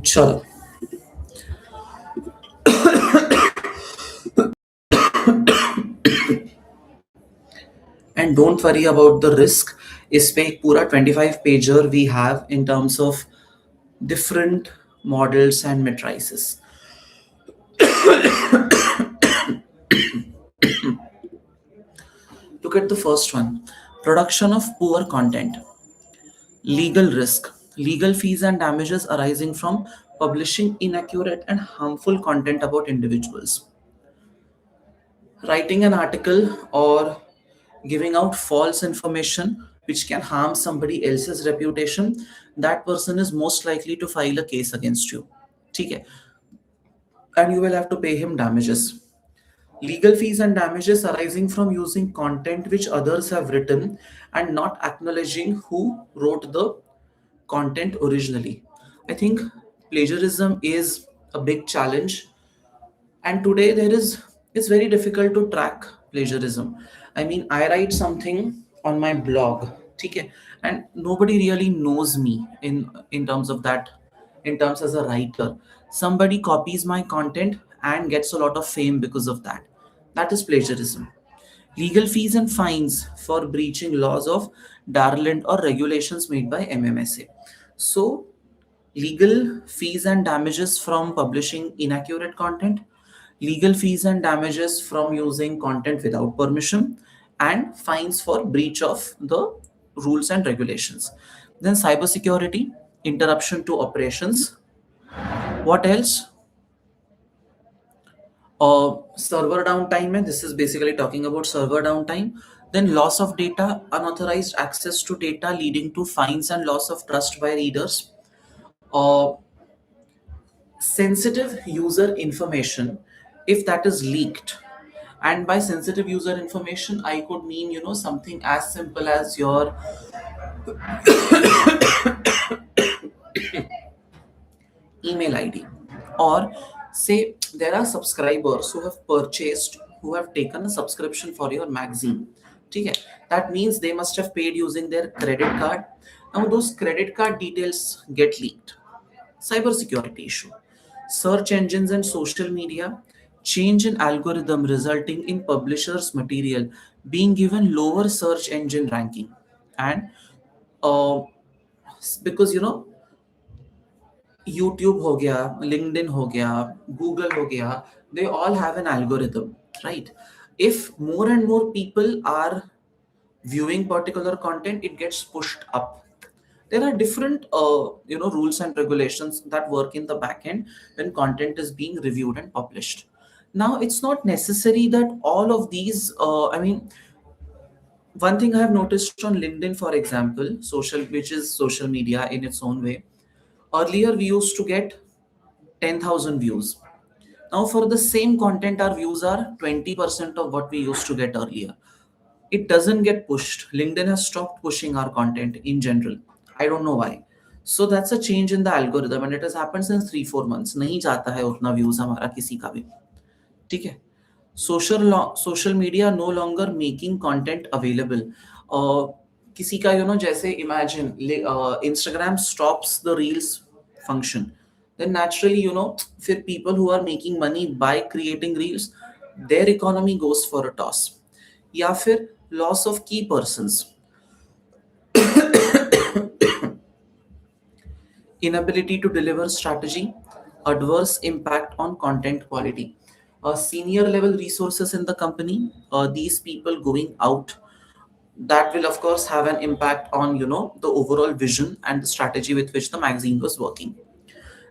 Chalo. And don't worry about the risk. इस पे एक पूरा 25 pager we have in terms of different models and matrices. Look at the first one: production of poor content, legal risk, legal fees and damages arising from publishing inaccurate and harmful content about individuals, writing an article or giving out false information which can harm somebody else's reputation. That person is most likely to file a case against you. ठीक है? And you will have to pay him damages. Legal fees and damages arising from using content which others have written and not acknowledging who wrote the content originally. I think plagiarism is a big challenge, and today there is it's very difficult to track plagiarism. I mean, I write something on my blog, okay, and nobody really knows me in terms of that, in terms as a writer. Somebody copies my content and gets a lot of fame because of that. That is plagiarism. Legal fees and fines for breaching laws of Darland or regulations made by MMSA. So legal fees and damages from publishing inaccurate content, legal fees and damages from using content without permission, and fines for breach of the rules and regulations. Then cybersecurity, interruption to operations. What else? Server downtime, and this is basically talking about server downtime. Then loss of data, unauthorized access to data leading to fines and loss of trust by readers. Uh, Sensitive user information, if that is leaked. And by sensitive user information, I could mean, something as simple as your email ID. Or say there are subscribers who have purchased, who have taken a subscription for your magazine. Okay? That means they must have paid using their credit card. Now those credit card details get leaked. Cybersecurity issue. Search engines and social media. Change in algorithm resulting in publishers' material being given lower search engine ranking. And uh, because YouTube हो गया, LinkedIn हो गया, Google हो गया, they all have an algorithm, right? If more and more people are viewing particular content, it gets pushed up. There are different rules and regulations that work in the back end when content is being reviewed and published. Now it's not necessary that all of these I mean, one thing I have noticed on LinkedIn, for example, social, which is social media in its own way. Earlier we used to get 10,000 views. Now for the same content our views are 20% of what we used to get earlier. It doesn't get pushed. LinkedIn has stopped pushing our content in general. I don't know why. So that's a change in the algorithm, and it has happened since 3-4 months. नहीं जाता है उतना views हमारा किसी का भी. ठीक है. Social media no longer making content available. किसी का जैसे imagine Instagram stops the reels function, then naturally फिर people who are making money by creating reels, their economy goes for a toss. या फिर loss of key persons, inability to deliver strategy, adverse impact on content quality. Senior level resources in the company, these people going out, that will of course have an impact on the overall vision and the strategy with which the magazine was working.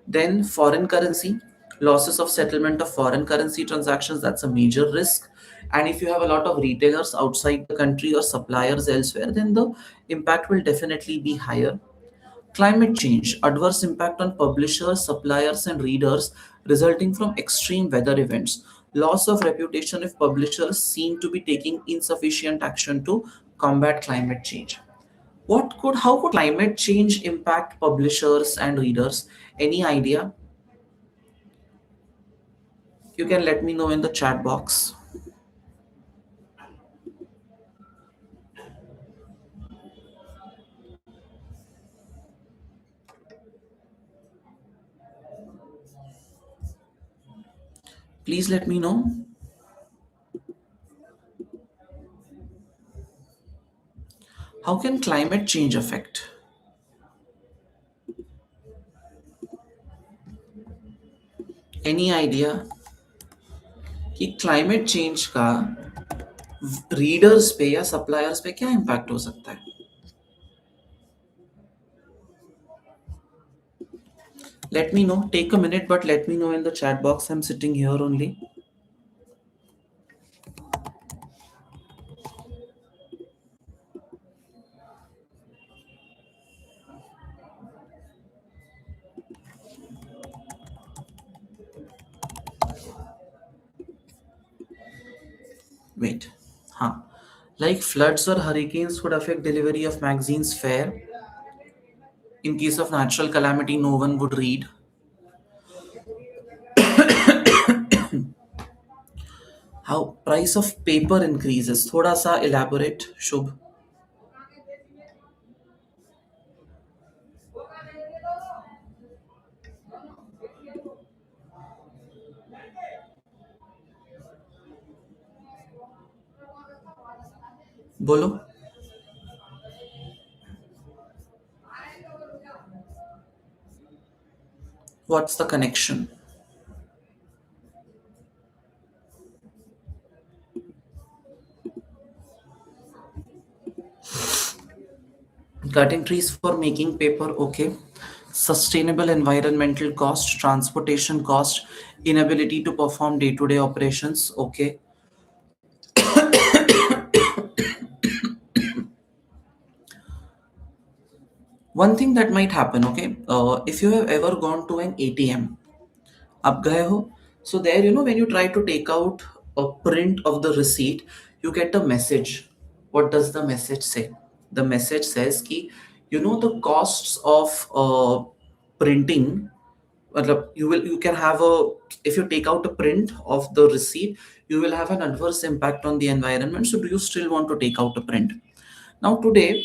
Then foreign currency, losses of settlement of foreign currency transactions, that's a major risk. And if you have a lot of retailers outside the country or suppliers elsewhere, then the impact will definitely be higher. Climate change, adverse impact on publishers, suppliers, and readers resulting from extreme weather events. Loss of reputation if publishers seem to be taking insufficient action to combat climate change. How could climate change impact publishers and readers? Any idea? You can let me know in the chat box. Please let me know. How can climate change affect? Any idea कि climate change का readers पे या suppliers पे क्या impact हो सकता है? Let me know. Take a minute, but let me know in the chat box. I'm sitting here only. Wait. Huh. Like floods or hurricanes would affect delivery of magazines fair. In case of natural calamity, no one would read. How price of paper increases. थोड़ा सा elaborate, शुभ. बोलो. What's the connection? Cutting trees for making paper, okay. Sustainable environmental cost, transportation cost, inability to perform day-to-day operations, okay. One thing that might happen, okay, if you have ever gone to an ATM, आप गए हो, so there, when you try to take out a print of the receipt, you get a message. What does the message say? The message says कि the costs of printing, मतलब you can have a, if you take out a print of the receipt, you will have an adverse impact on the environment. So do you still want to take out a print? Now today,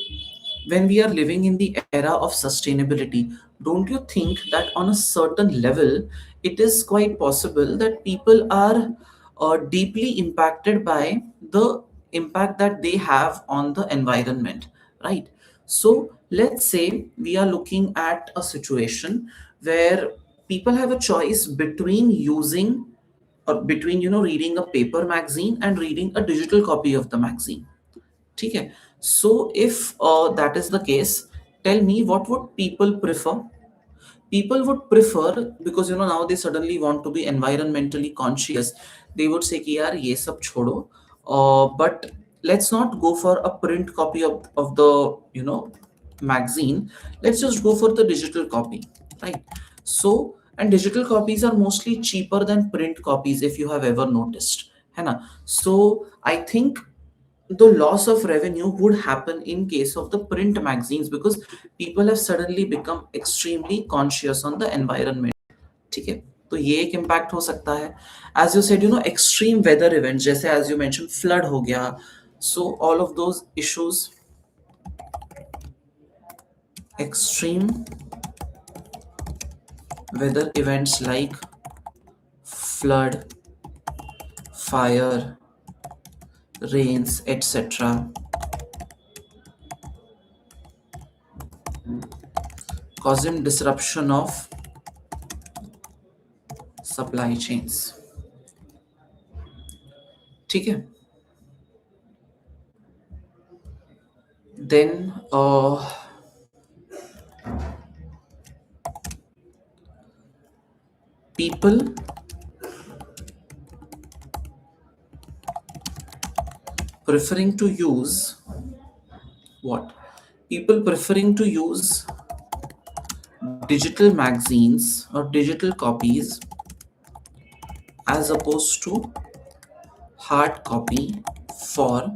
when we are living in the era of sustainability, don't you think that on a certain level, it is quite possible that people are deeply impacted by the impact that they have on the environment, right? So let's say we are looking at a situation where people have a choice between using or between reading a paper magazine and reading a digital copy of the magazine. ठीक है. So if that is the case, tell me what would people prefer? People would prefer, because now they suddenly want to be environmentally conscious. They would say कि यार ये सब छोड़ो, but let's not go for a print copy of the magazine. Let's just go for the digital copy, right? So, and digital copies are mostly cheaper than print copies, if you have ever noticed, है ना? So I think the loss of revenue would happen in case of the print magazines, because people have suddenly become extremely conscious on the environment. ठीक है, तो ये एक impact हो सकता है. As you said extreme weather events, जैसे as you mention flood हो गया, so all of those issues, extreme weather events like flood, fire, rains, etc., causing disruption of supply chains. ठीक है. Then people preferring to use what? People preferring to use digital magazines or digital copies as opposed to hard copy for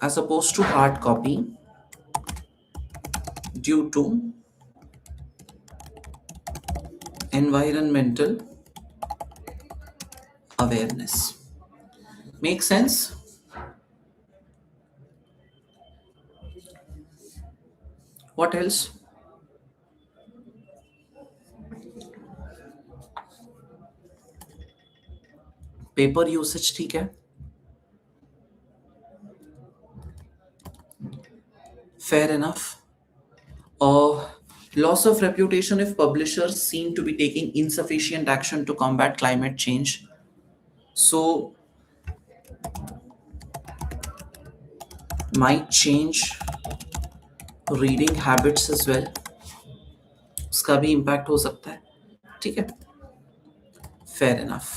as opposed to hard copy due to environmental awareness. Make sense? What else? Paper usage ठीक है, fair enough. uh, Loss of reputation if publishers seem to be taking insufficient action to combat climate change. So might change reading habits as well, उसका भी impact हो सकता है, ठीक है, fair enough.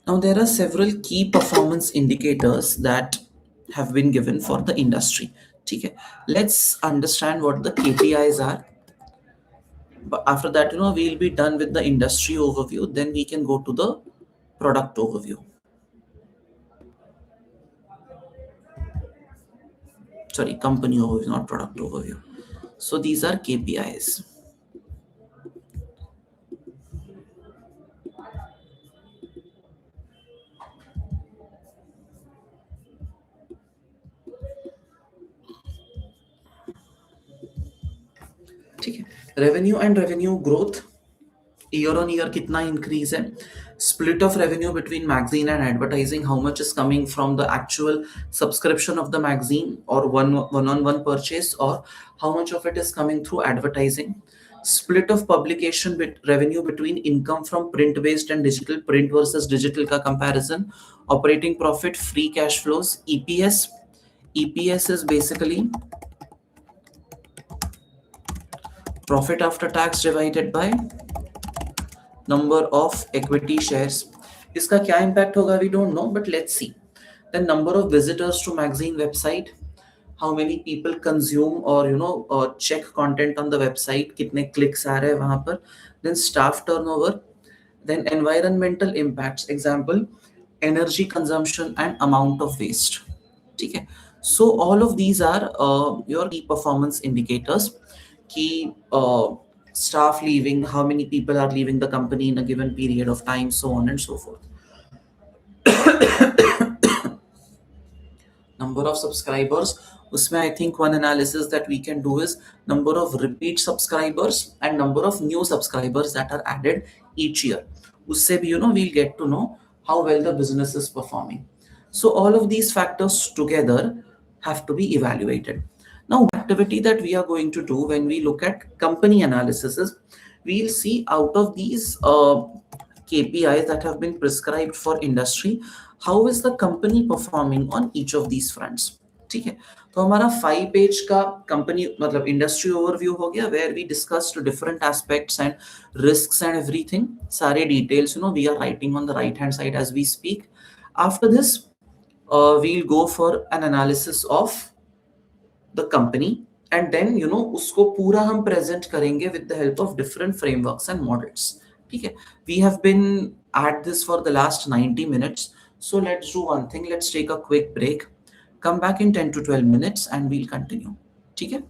Now there are several key performance indicators that have been given for the industry. ठीक है, let's understand what the KPIs are. But after that, we'll be done with the industry overview. Then we can go to the product overview. Sorry, company overview, not product overview. So these are KPIs. ठीक है, revenue and revenue growth year on year कितना increase है, split of revenue between magazine and advertising, how much is coming from the actual subscription of the magazine or one-on-one purchase, or how much of it is coming through advertising, split of publication revenue between income from print based and digital, print versus digital ka comparison, operating profit, free cash flows, EPS. EPS is basically profit after tax divided by number of equity shares. इसका क्या impact होगा we don't know, but let's see. Then number of visitors to magazine website, how many people consume or check content on the website, कितने clicks आ रहे हैं वहां पर. Then staff turnover, then environmental impacts, example energy consumption and amount of waste. ठीक है, so all of these are your key performance indicators. Key staff leaving, how many people are leaving the company in a given period of time, so on and so forth. Number of subscribers, usme I think one analysis that we can do is number of repeat subscribers and number of new subscribers that are added each year. Usse bhi we'll get to know how well the business is performing. So all of these factors together have to be evaluated. Now activity that we are going to do when we look at company analysis is we'll see out of these KPIs that have been prescribed for industry, how is the company performing on each of these fronts. ठीक है, तो हमारा 5 page का company मतलब industry overview हो गया, where we discussed different aspects and risks and everything, सारे details we are writing on the right hand side as we speak. After this we'll go for an analysis of the company, and then उसको पूरा हम present करेंगे with the help of different frameworks and models. ठीक है, we have been at this for the last 90 minutes, so let's do one thing, let's take a quick break, come back in 10 to 12 minutes and we'll continue. ठीक है.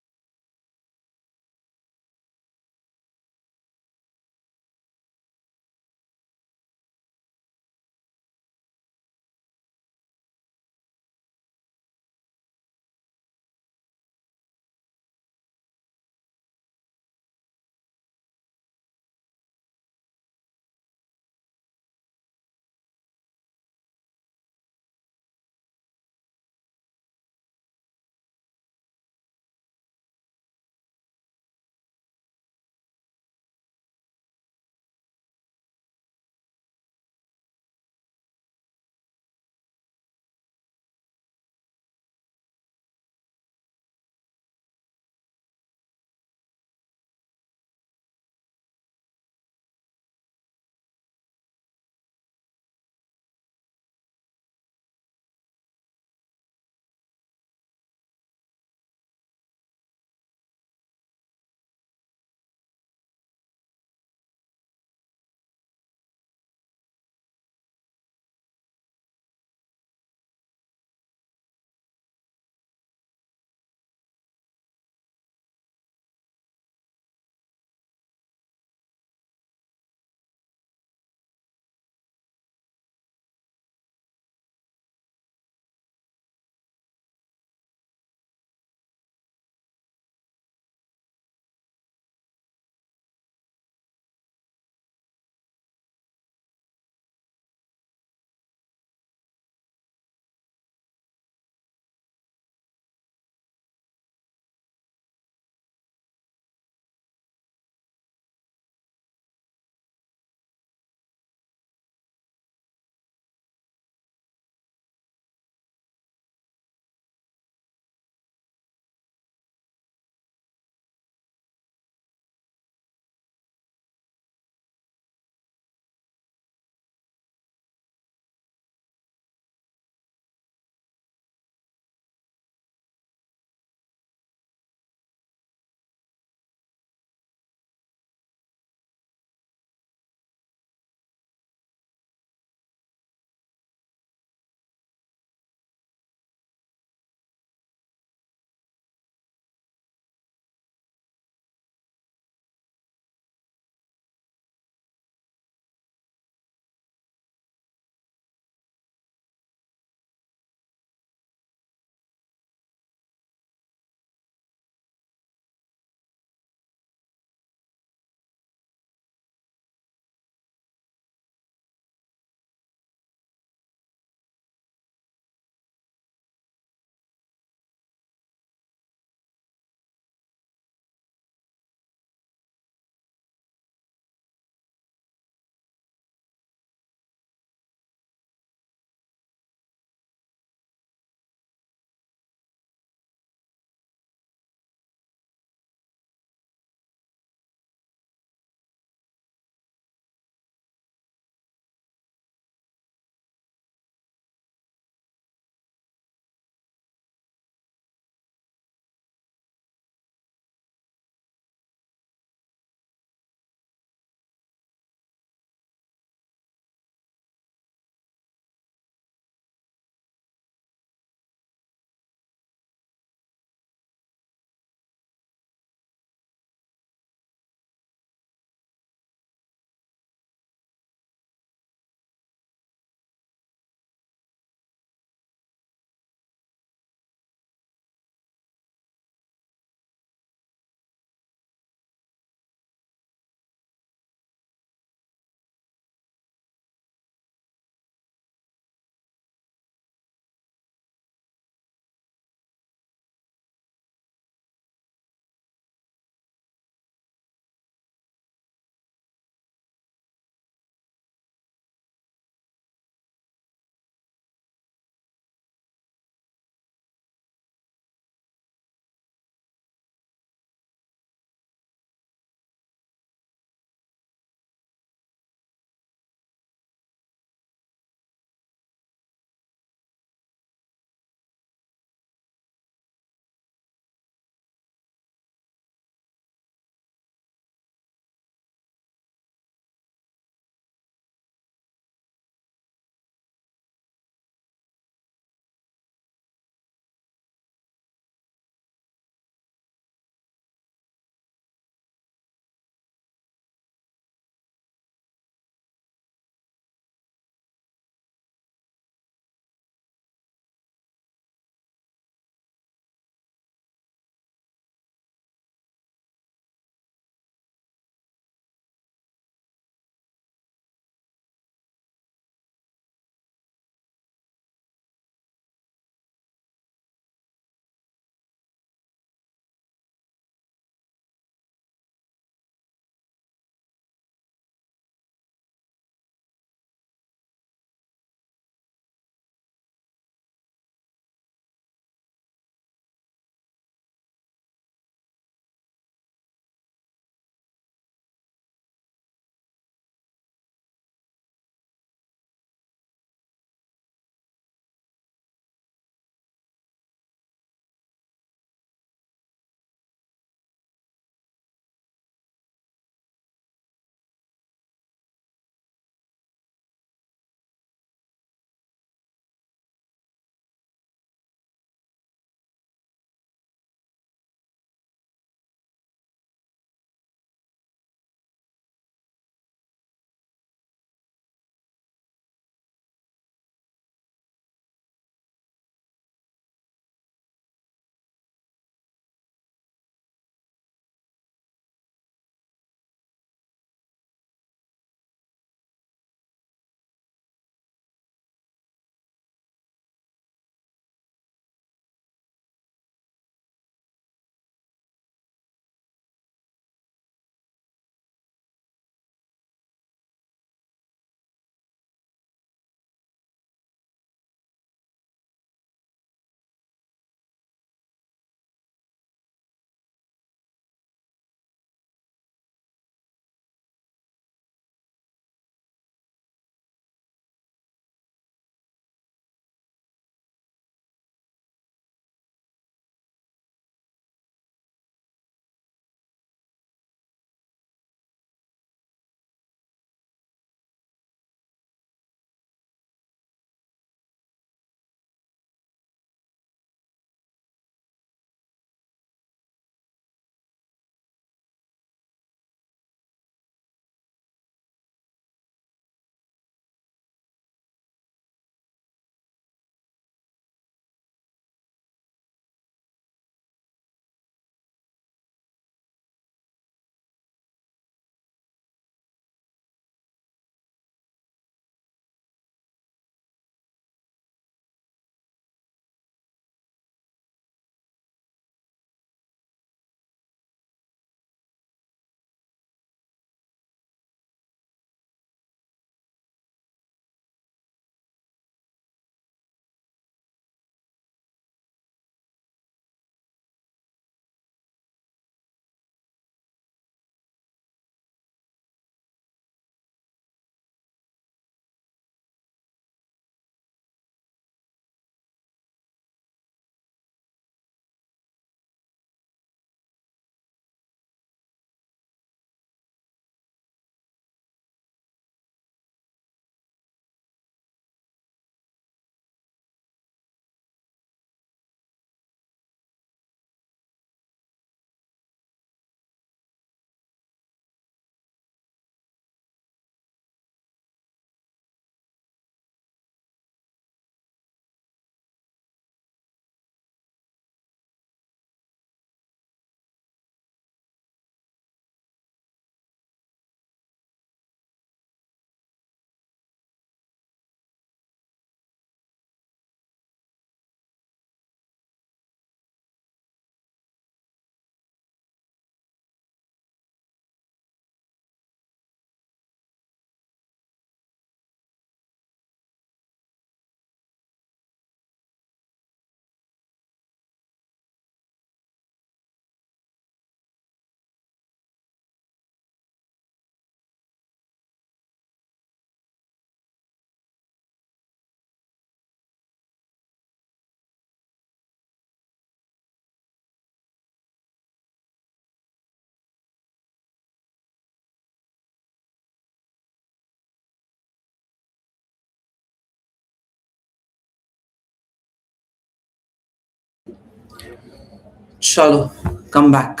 Chalo, come back.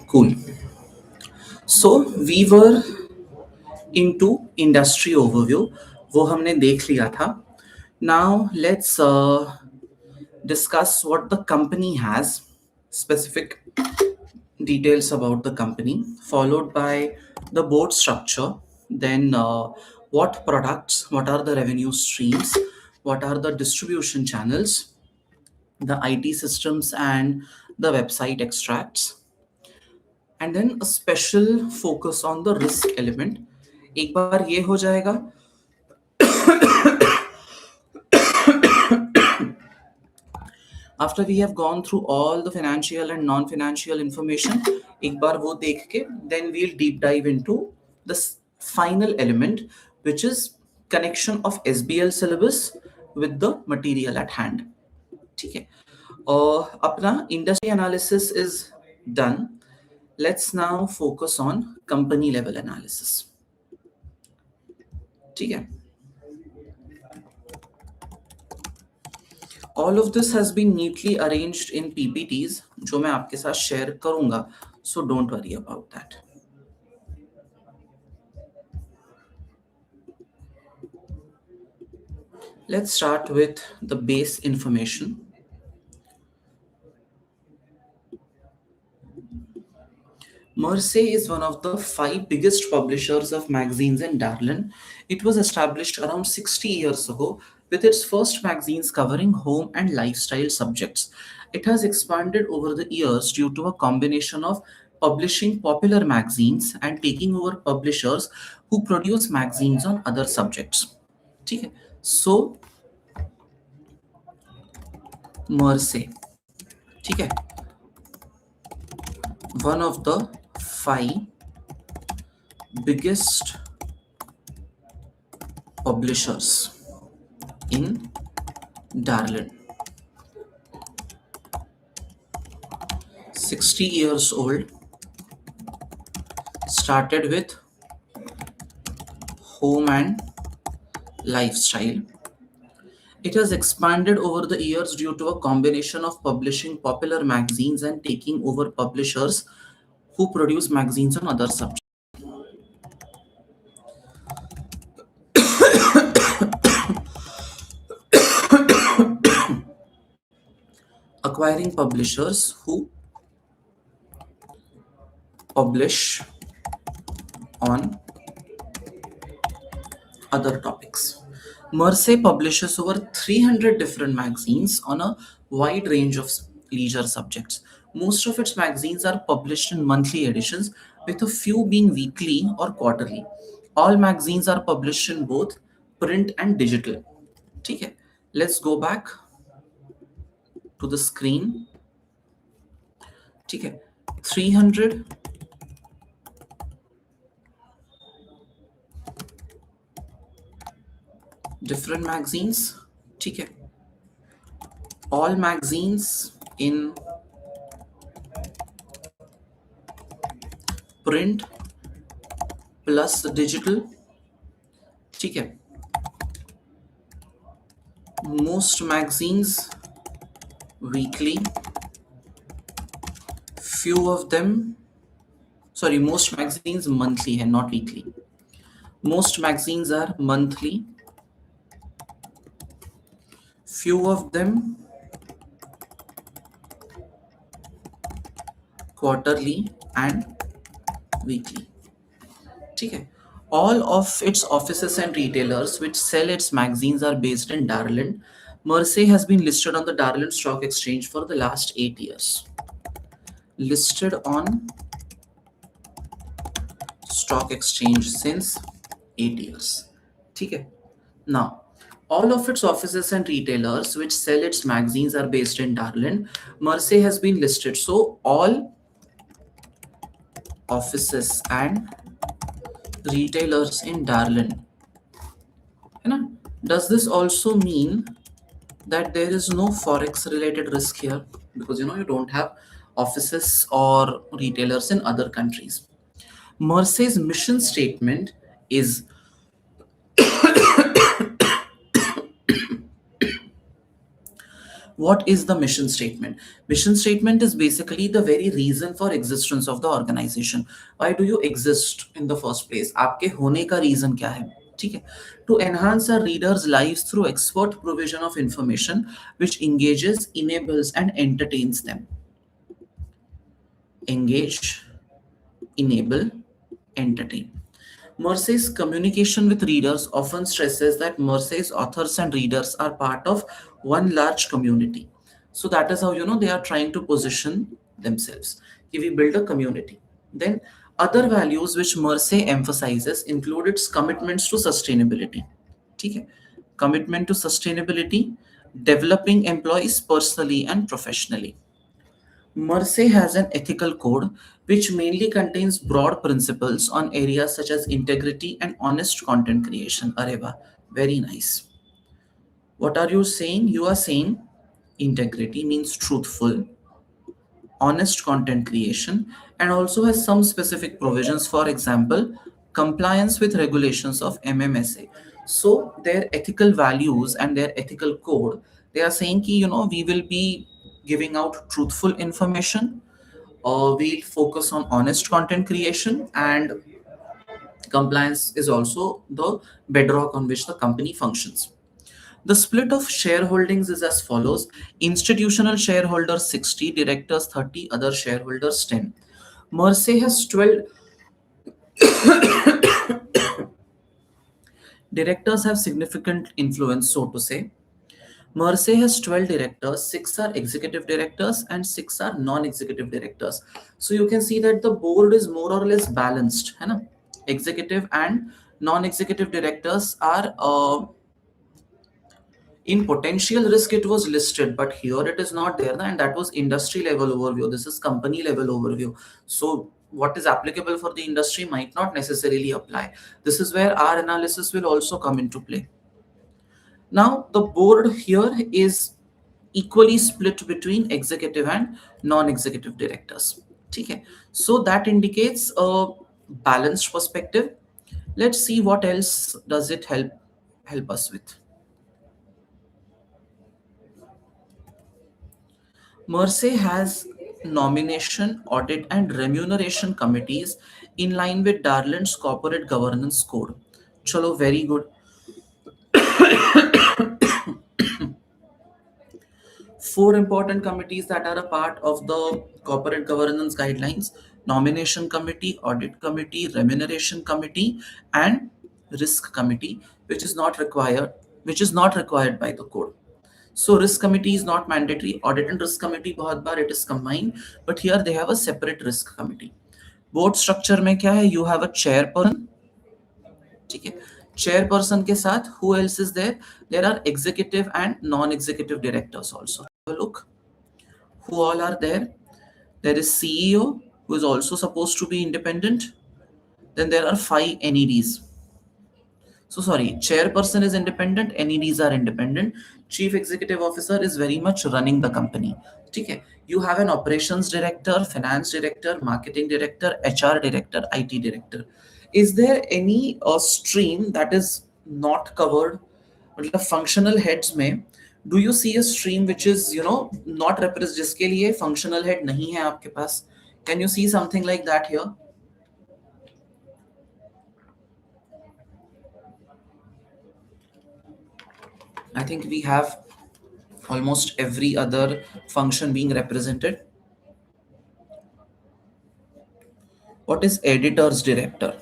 Cool. So we were into industry overview. वो हमने देख लिया था. Now let's discuss what the company has, specific details about the company, followed by the board structure, then what products, what are the revenue streams, what are the distribution channels, the IT systems and the website extracts, and then a special focus on the risk element. एक बार ये हो जाएगा, after we have gone through all the financial and non-financial information, एक बार वो देख के then we'll deep dive into the final element, which is connection of SBL syllabus with the material at hand. ठीक है, और अपना industry analysis is done. Let's now focus on company level analysis. ठीक है, all of this has been neatly arranged in PPTs जो मैं आपके साथ share करूंगा, so don't worry about that. Let's start with the base information. Mersey is one of the 5 biggest publishers of magazines in Darlin. It was established around 60 years ago with its first magazines covering home and lifestyle subjects. It has expanded over the years due to a combination of publishing popular magazines and taking over publishers who produce magazines on other subjects. ठीक है, so Mersey, ठीक है, one of the 5 biggest publishers in Darlin. 60 years old, started with home and lifestyle. It has expanded over the years due to a combination of publishing popular magazines and taking over publishers who produce magazines on other subjects. Acquiring publishers who publish on other topics. Mersey publishes over 300 different magazines on a wide range of leisure subjects. Most of its magazines are published in monthly editions, with a few being weekly or quarterly. All magazines are published in both print and digital. ठीक है, let's go back to the screen. ठीक है, 300 different magazines. ठीक है, all magazines in print plus digital. ठीक है, most magazines weekly, few of them, sorry, most magazines monthly and not weekly. Most magazines are monthly, few of them quarterly and weekly. ठीक है, all of its offices and retailers which sell its magazines are based in Darlin. Mersey has been listed on the Darlin Stock Exchange for the last 8 years. Listed on stock exchange since 8 years. ठीक है, now all of its offices and retailers which sell its magazines are based in Darlin. Mersey has been listed, so all offices and retailers in Darlin. है ना? Does this also mean that there is no forex related risk here, because you don't have offices or retailers in other countries. Merce's mission statement is, what is the mission statement? Mission statement is basically the very reason for existence of the organization. Why do you exist in the first place? आपके होने का reason क्या है? ठीक है. To enhance our readers lives through expert provision of information which engages, enables and entertains them. Engage, enable, entertain. Mercy's communication with readers often stresses that Mercy's authors and readers are part of one large community. So that is how they are trying to position themselves. We build a community. Then other values which Mercy emphasizes include its commitments to sustainability. ठीक है? Commitment to sustainability, developing employees personally and professionally. Mersey has an ethical code which mainly contains broad principles on areas such as integrity and honest content creation. Areva, very nice. What are you saying? You are saying integrity means truthful, honest content creation, and also has some specific provisions. For example, compliance with regulations of MMSA. So their ethical values and their ethical code, they are saying ki, we will be giving out truthful information. We'll focus on honest content creation, and compliance is also the bedrock on which the company functions. The split of shareholdings is as follows: institutional shareholders 60, directors 30, other shareholders 10. Mersey has 12 directors, have significant influence, so to say. Mersey has 12 directors, 6 are executive directors, and 6 are non executive directors. So you can see that the board is more or less balanced. है ना? Executive and non executive directors are in potential risk, it was listed, but here it is not there. And that was industry level overview. This is company level overview. So what is applicable for the industry might not necessarily apply. This is where our analysis will also come into play. Now, the board here is equally split between executive and non-executive directors. Okay, so that indicates a balanced perspective. Let's see what else does it help us with. Mersey has nomination, audit, and remuneration committees in line with Darland's corporate governance code. Chalo, very good. Four important committees that are a part of the corporate governance guidelines: nomination committee, audit committee, remuneration committee, and risk committee, which is not required by the code. So risk committee is not mandatory. Audit and risk committee बहुत बार it is combined, but here they have a separate risk committee. Board structure में क्या है? You have a chairperson. ठीक है, chairperson के साथ who else is there? There are executive and non-executive directors also. Have a look. Who all are there? There is CEO, who is also supposed to be independent. Then there are 5 NEDs. So sorry, chairperson is independent, NEDs are independent. Chief executive officer is very much running the company. Okay. You have an operations director, finance director, marketing director, HR director, IT director. Is there any stream that is not covered? मतलब functional heads में do you see a stream which is not represented, जिसके लिए functional head नहीं है आपके पास? Can you see something like that here? I think we have almost every other function being represented. What is editor's director?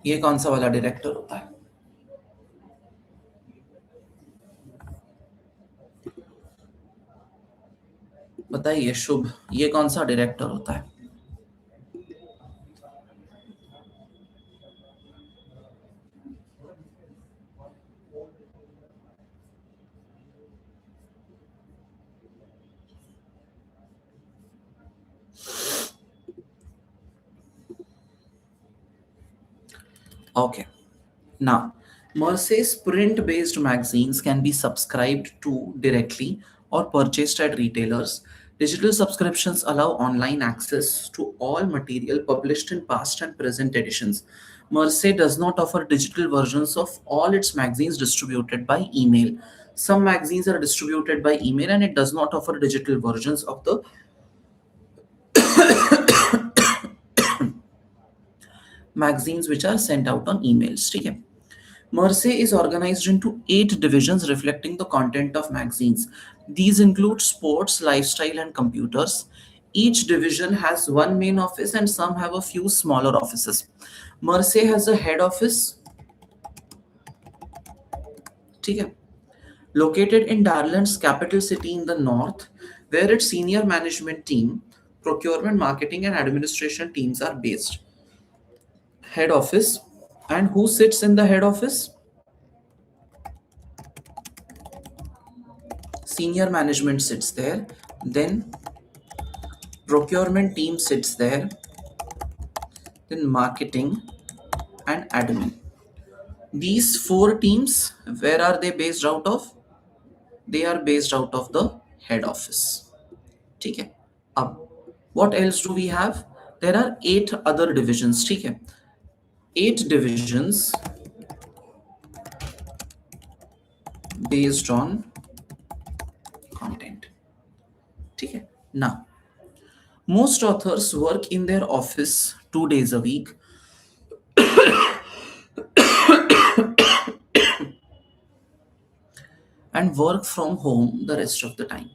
ये कौन सा वाला director होता है? बताइए शुभ, ये कौन सा डायरेक्टर होता है? Okay. Now, Merce's print based magazines can be subscribed to directly or purchased at retailers. Digital subscriptions allow online access to all material published in past and present editions. Merce does not offer digital versions of all its magazines distributed by email. Some magazines are distributed by email and it does not offer digital versions of the magazines which are sent out on emails. ठीक है? Merce is organized into 8 divisions reflecting the content of magazines. These include sports, lifestyle, and computers. Each division has one main office and some have a few smaller offices. Merce has a head office, ठीक है, located in Darland's capital city in the north, where its senior management team, procurement, marketing, and administration teams are based. Head office. And who sits in the head office? Senior management sits there. Then procurement team sits there. Then marketing and admin. These 4 teams, where are they based out of? They are based out of the head office. ठीक है. अब what else do we have? There are 8 other divisions. ठीक है. 8 divisions based on content. ठीक है. Now, most authors work in their office 2 days a week and work from home the rest of the time.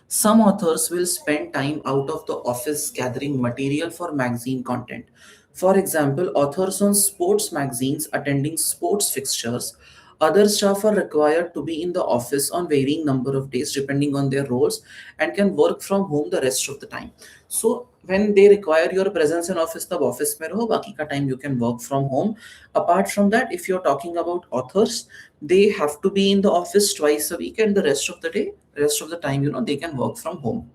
Some authors will spend time out of the office gathering material for magazine content. For example, authors on sports magazines attending sports fixtures. Other staff are required to be in the office on varying number of days depending on their roles and can work from home the rest of the time. So when they require your presence in office, tab office mein raho, baki ka time you can work from home. Apart from that, if you're talking about authors, they have to be in the office twice a week and the rest of the time, they can work from home.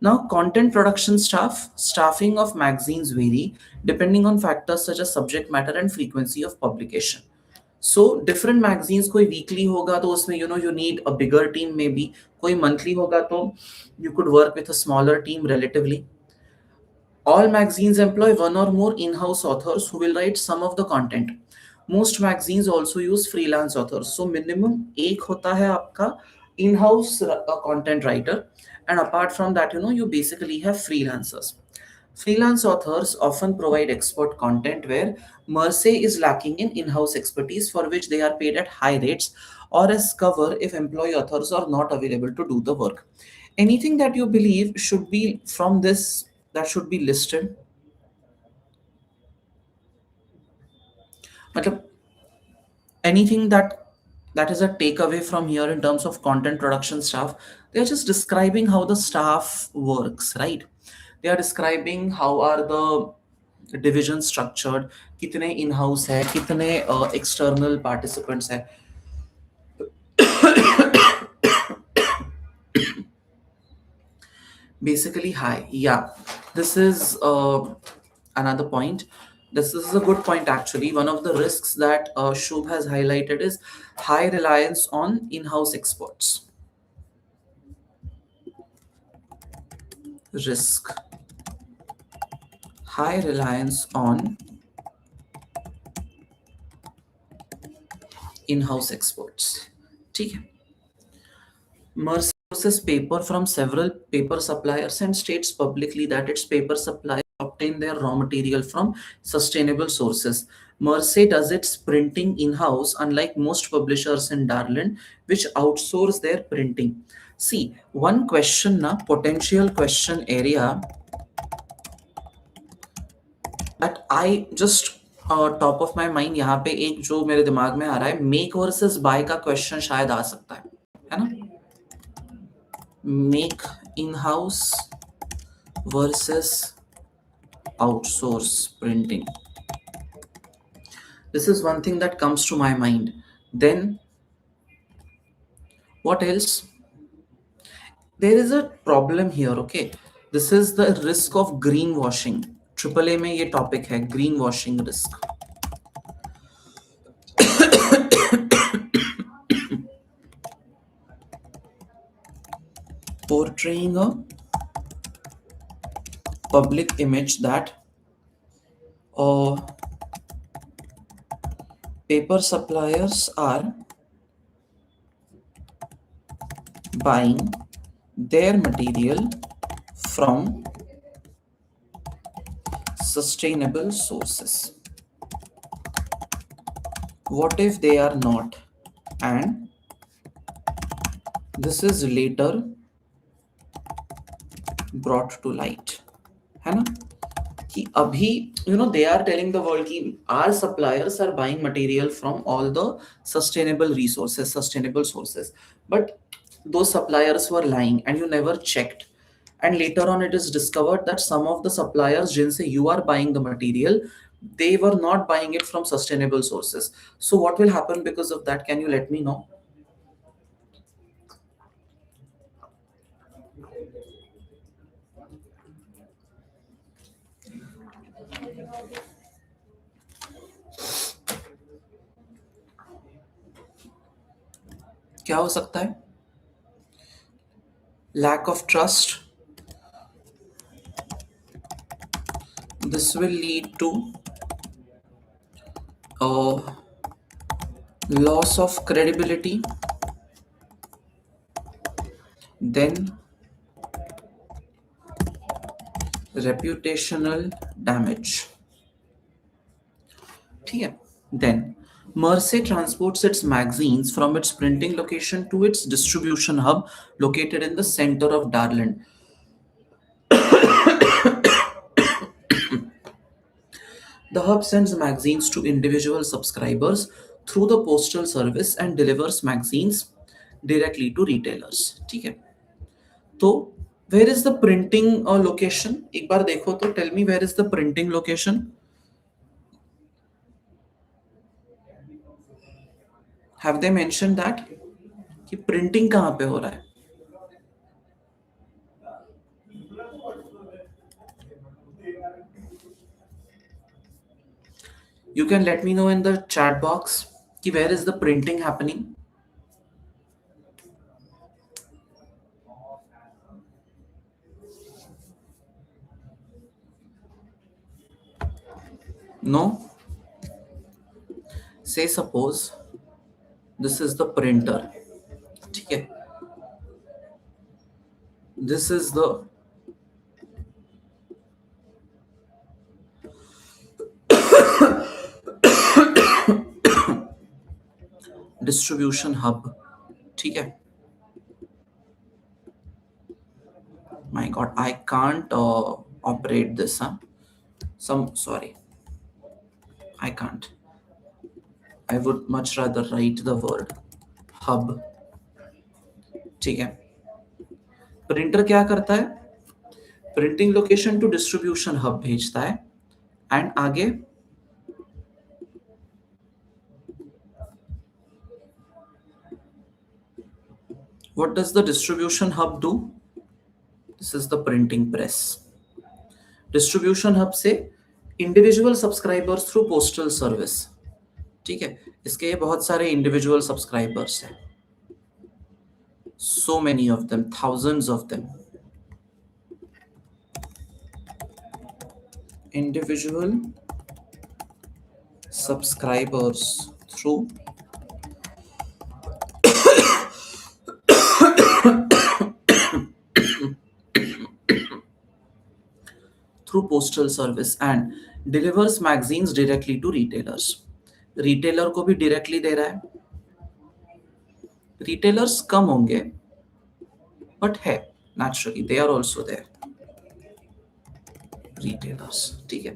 Now, content production staffing of magazines vary depending on factors such as subject matter and frequency of publication. So different magazines, कोई weekly होगा तो उसमें you need a bigger team maybe, कोई monthly होगा तो you could work with a smaller team relatively. All magazines employ one or more in-house authors who will write some of the content. Most magazines also use freelance authors. So minimum एक होता है आपका in-house content writer, and apart from that, you basically have freelancers. Freelance authors often provide expert content where Merce is lacking in in-house expertise, for which they are paid at high rates or as cover if employee authors are not available to do the work. Anything that you believe should be from this that should be listed? मतलब, anything that is a takeaway from here in terms of content production staff? They're just describing how the staff works, right? They are describing how are the division structured, कितने in-house है, कितने external participants है. Basically high. Yeah, this is another point. This is a good point actually. One of the risks that Shubh has highlighted is high reliance on in-house experts. Risk: high reliance on in-house experts. ठीक है. Mercer sources paper from several paper suppliers and states publicly that its paper suppliers obtain their raw material from sustainable sources. Merce does its printing in-house, unlike most publishers in Darland, which outsource their printing. See, one question na, potential question area that I just top of my mind यहाँ पे एक जो मेरे दिमाग में आ रहा है, make versus buy का question शायद आ सकता है ना? Make in-house versus outsource printing. This is one thing that comes to my mind. Then what else? There is a problem here, okay? This is the risk of greenwashing. AAA में ये topic है, greenwashing risk. portraying a public image that paper suppliers are buying their material from sustainable sources. What if they are not? And this is later brought to light, है ना? कि अभी they are telling the world कि our suppliers are buying material from all the sustainable sources, but those suppliers were lying and you never checked, and later on it is discovered that some of the suppliers जिनसे you are buying the material, they were not buying it from sustainable sources. So what will happen because of that? Can you let me know? क्या हो सकता है? Lack of trust. This will lead to loss of credibility, then reputational damage. ठीक है? Then Mersey transports its magazines from its printing location to its distribution hub located in the center of Darland. The hub sends magazines to individual subscribers through the postal service and delivers magazines directly to retailers. ठीक है? तो where is the printing location? एक बार देखो तो tell me where is the printing location? Have they mentioned that? कि printing कहाँ पे हो रहा है? You can let me know in the chat box कि where is the printing happening? No? Say suppose this is the printer. ठीक है? This is the distribution hub. ठीक है? My God, I can't operate this. Sorry, I can't. I would much rather write the word hub. ठीक है? Printer क्या करता है? Printing location to distribution hub भेजता है, एंड आगे what does the distribution hub do? This is the printing press. Distribution hub से individual subscribers through postal service. ठीक है? इसके ये बहुत सारे individual subscribers हैं. So many of them, thousands of them. Individual subscribers through postal service and delivers magazines directly to retailers. Retailer को भी directly दे रहा है. Retailers कम होंगे, but है, naturally they are also there. Retailers, ठीक है?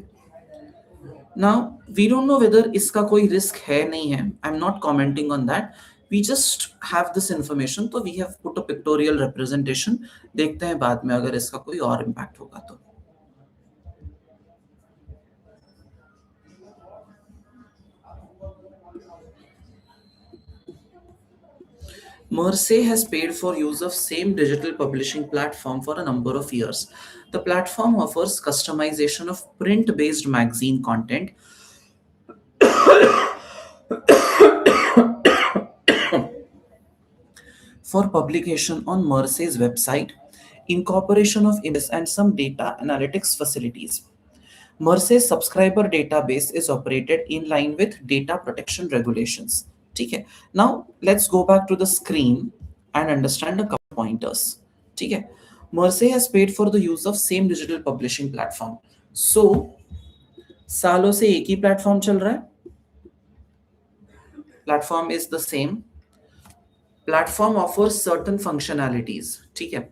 Now we don't know whether इसका कोई risk है नहीं है. I'm not commenting on that. We just have this information, तो we have put a pictorial representation. देखते हैं बाद में अगर इसका कोई और impact होगा तो. Mersey has paid for use of same digital publishing platform for a number of years. The platform offers customization of print-based magazine content for publication on Mersey's website incorporation of images, and some data analytics facilities. Merce's subscriber database is operated in line with data protection regulations. Okay. Now let's go back to the screen and understand a couple pointers. Okay. Merce has paid for the use of same digital publishing platform. So सालों से एक ही platform चल रहा है. Platform is the same. Platform offers certain functionalities. ठीक है.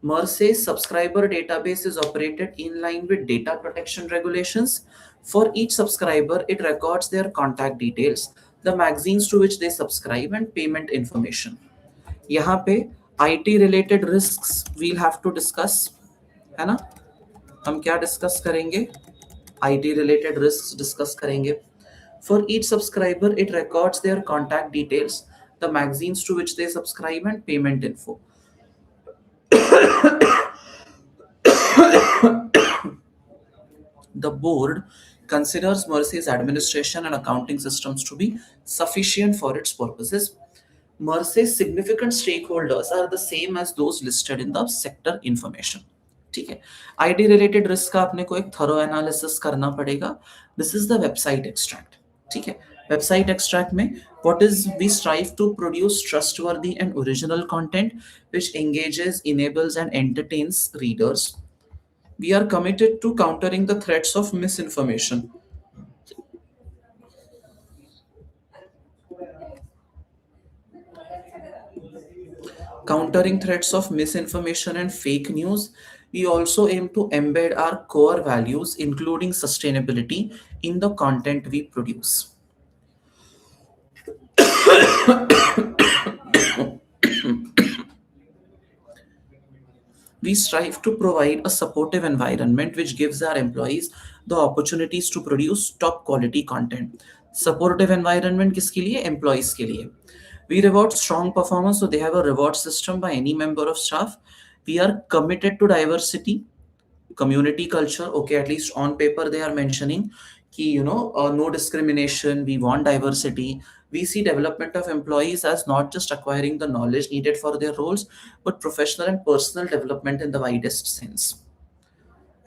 Merce's subscriber database is operated in line with data protection regulations. For each subscriber, it records their contact details, the magazines to which they subscribe, and payment information. यहाँ पे IT related risks we'll have to discuss, है ना? हम क्या discuss करेंगे? IT related risks discuss करेंगे. For each subscriber, it records their contact details, the magazines to which they subscribe, and payment info. The board considers Mercy's administration and accounting systems to be sufficient for its purposes. Mercy's significant stakeholders are the same as those listed in the sector information. ठीक है. ID related risk का आपने को एक thorough analysis करना पड़ेगा. This is the website extract. ठीक है. वेबसाइट एक्सट्रैक्ट में what is we strive to produce trustworthy and original content which engages, enables, and entertains readers. We are committed to countering the threats of misinformation. Countering threats of misinformation and fake news. We also aim to embed our core values, including sustainability, in the content we produce. We strive to provide a supportive environment which gives our employees the opportunities to produce top quality content. Supportive environment किसके लिए? Employees के लिए. We reward strong performance, so they have a reward system by any member of staff. We are committed to diversity, community culture. Okay, at least on paper they are mentioning कि no discrimination. We want diversity. We see development of employees as not just acquiring the knowledge needed for their roles, but professional and personal development in the widest sense.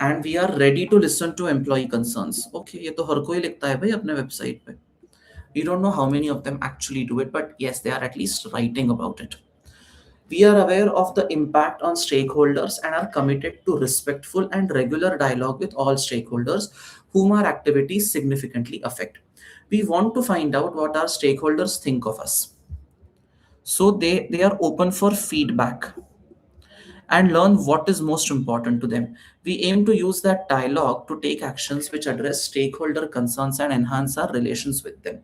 And we are ready to listen to employee concerns. Okay, ये तो हर कोई लिखता है भाई अपने website पे. We don't know how many of them actually do it, but yes, they are at least writing about it. We are aware of the impact on stakeholders and are committed to respectful and regular dialogue with all stakeholders whom our activities significantly affect. We want to find out what our stakeholders think of us. So they are open for feedback and learn what is most important to them. We aim to use that dialogue to take actions which address stakeholder concerns and enhance our relations with them.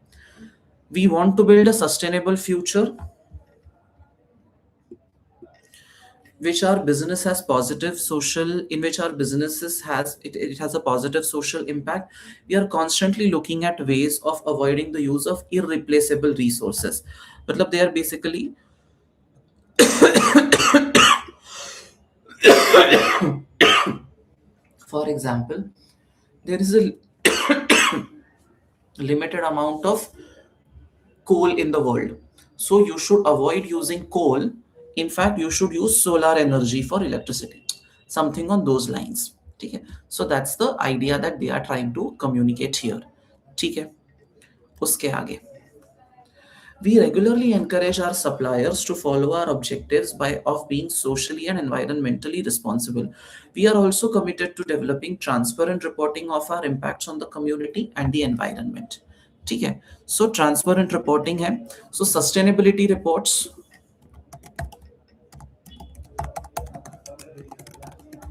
We want to build a sustainable future which our business has positive social in which our businesses has it has a positive social impact. We are constantly looking at ways of avoiding the use of irreplaceable resources. But they are basically for example, there is a limited amount of coal in the world, so you should avoid using coal. In fact, you should use solar energy for electricity, something on those lines. Okay, so that's the idea that they are trying to communicate here. Okay, uske aage. We regularly encourage our suppliers to follow our objectives by of being socially and environmentally responsible. We are also committed to developing transparent reporting of our impacts on the community and the environment. ठीक है. So transparent reporting है. So sustainability reports.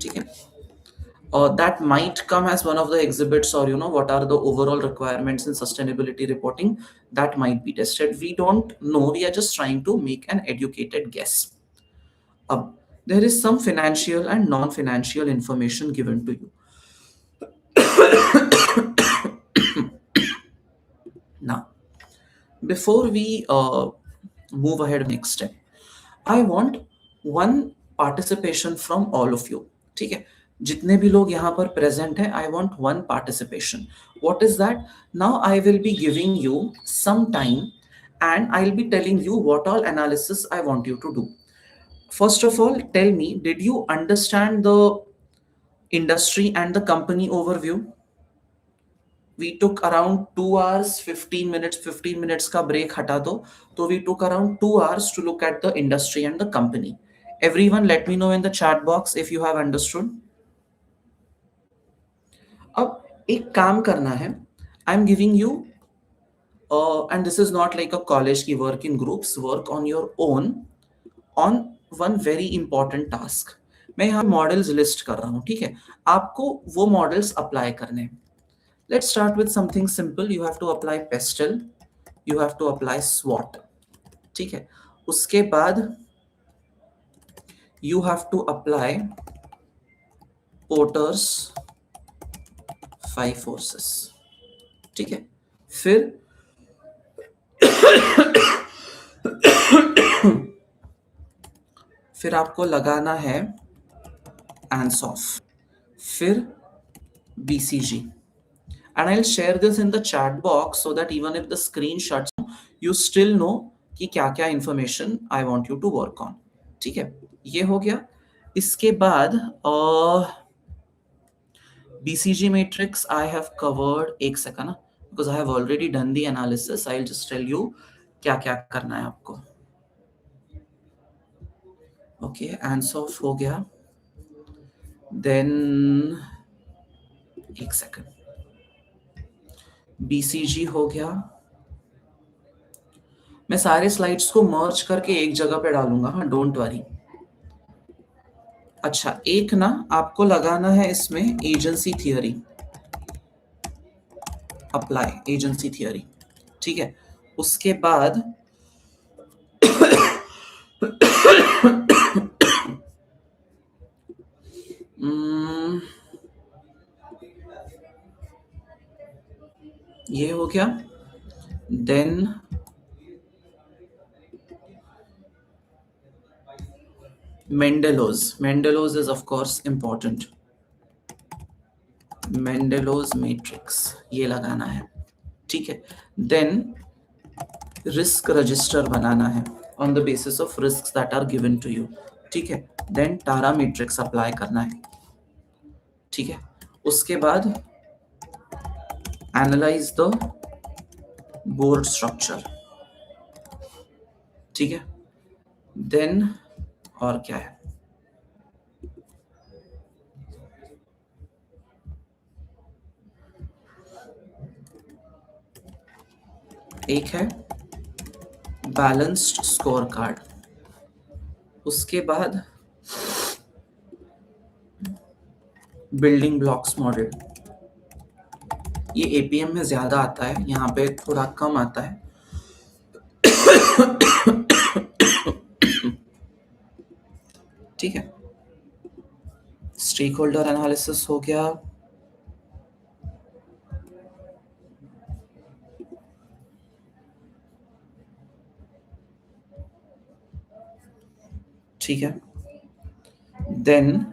ठीक है. That might come as one of the exhibits, or what are the overall requirements in sustainability reporting that might be tested. We don't know. We are just trying to make an educated guess. There is some financial and non-financial information given to you. Now, before we move ahead next step, I want one participation from all of you. ठीक है. जितने भी लोग यहाँ पर present हैं, I want one participation. What is that? Now I will be giving you some time and I'll be telling you what all analysis I want you to do. First of all, tell me, did you understand the industry and the company overview? We took around 2 hours 15 minutes, 15 minutes का break हटा दो, तो we took around 2 hours to look at the industry and the company. Everyone let me know in the chat box if you have understood. अब एक काम करना है, I am giving you and this is not like a college की work in groups, work on your own on one very important task. मैं यहाँ models list कर रहा हूँ, ठीक है? आपको वो मॉडल्स अप्लाई करने हैं. Let's start with something simple. You have to apply PESTEL. You have to apply SWOT. ठीक है? उसके बाद you have to apply Porter's 5 forces. ठीक है? फिर आपको लगाना है ANSOF. फिर BCG. And I'll share this in the chat box so that even if the screen shuts down, you still know कि क्या क्या information I want you to work on. ठीक है? ये हो गया. इसके बाद BCG matrix I have covered. एक सेकंड ना, because I have already done the analysis. I'll just tell you क्या क्या करना है आपको. Okay, ANSOF हो गया. Then एक सेकंड, BCG हो गया. मैं सारे स्लाइड्स को मर्ज करके एक जगह पे डालूंगा, हाँ, डोंट वरी. अच्छा, एक ना आपको लगाना है इसमें agency theory, apply agency theory. ठीक है? उसके बाद ये हो गया. Then Mendelow's is of course important. Mendelow's matrix ये लगाना है. ठीक है? Then risk register बनाना है on the basis of risks that are given to you. ठीक है? Then Tara matrix apply करना है. ठीक है? उसके बाद analyze the board structure. ठीक है? Then और क्या है? एक है बैलेंस्ड स्कोर कार्ड. उसके बाद बिल्डिंग ब्लॉक्स मॉडल. ये एपीएम में ज्यादा आता है, यहाँ पे थोड़ा कम आता है. ठीक है? स्टेक होल्डर एनालिसिस हो गया. ठीक है? देन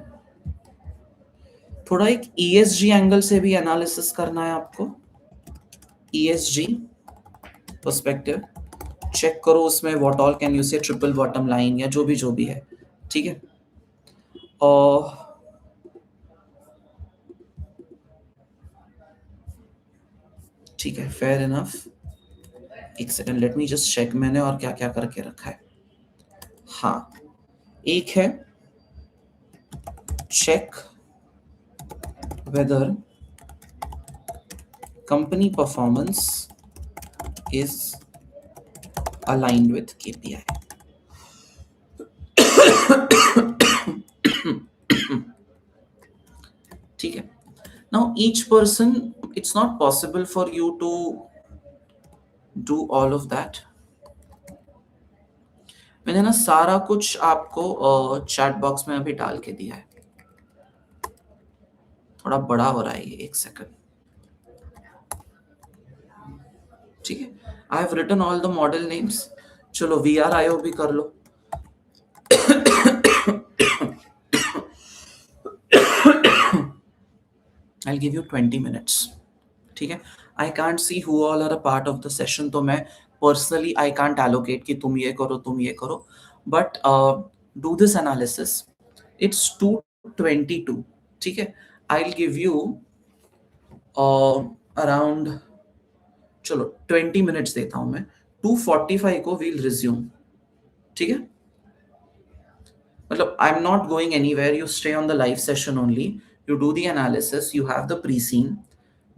थोड़ा एक ईएसजी एंगल से भी एनालिसिस करना है आपको. ईएसजी पर्सपेक्टिव चेक करो, उसमें what all can you say triple bottom line या जो भी है. ठीक है? और ठीक है, फेयर इनफ. एक second, let me just check मैंने और क्या क्या करके रखा है. हाँ, एक है check whether company performance is aligned with KPI. ठीक है? Now each person, it's not possible for you to do all of that. मैंने ना सारा कुछ आपको चैट बॉक्स में अभी डाल के दिया है. थोड़ा बड़ा हो रहा है ये, एक सेकंड. ठीक है? I have written all the model names. चलो VRIO भी कर लो. I'll give you 20 minutes. ठीक है? I can't see who all are a part of the session, तो मैं personally I can't allocate कि तुम ये करो तुम ये करो, but do this analysis. It's 222. ठीक है, I'll give you around, चलो 20 minutes देता हूं मैं, 2:45 को we'll resume. ठीक है, मतलब I'm not going anywhere, you stay on the live session only, you do the analysis, you have the pre-scene,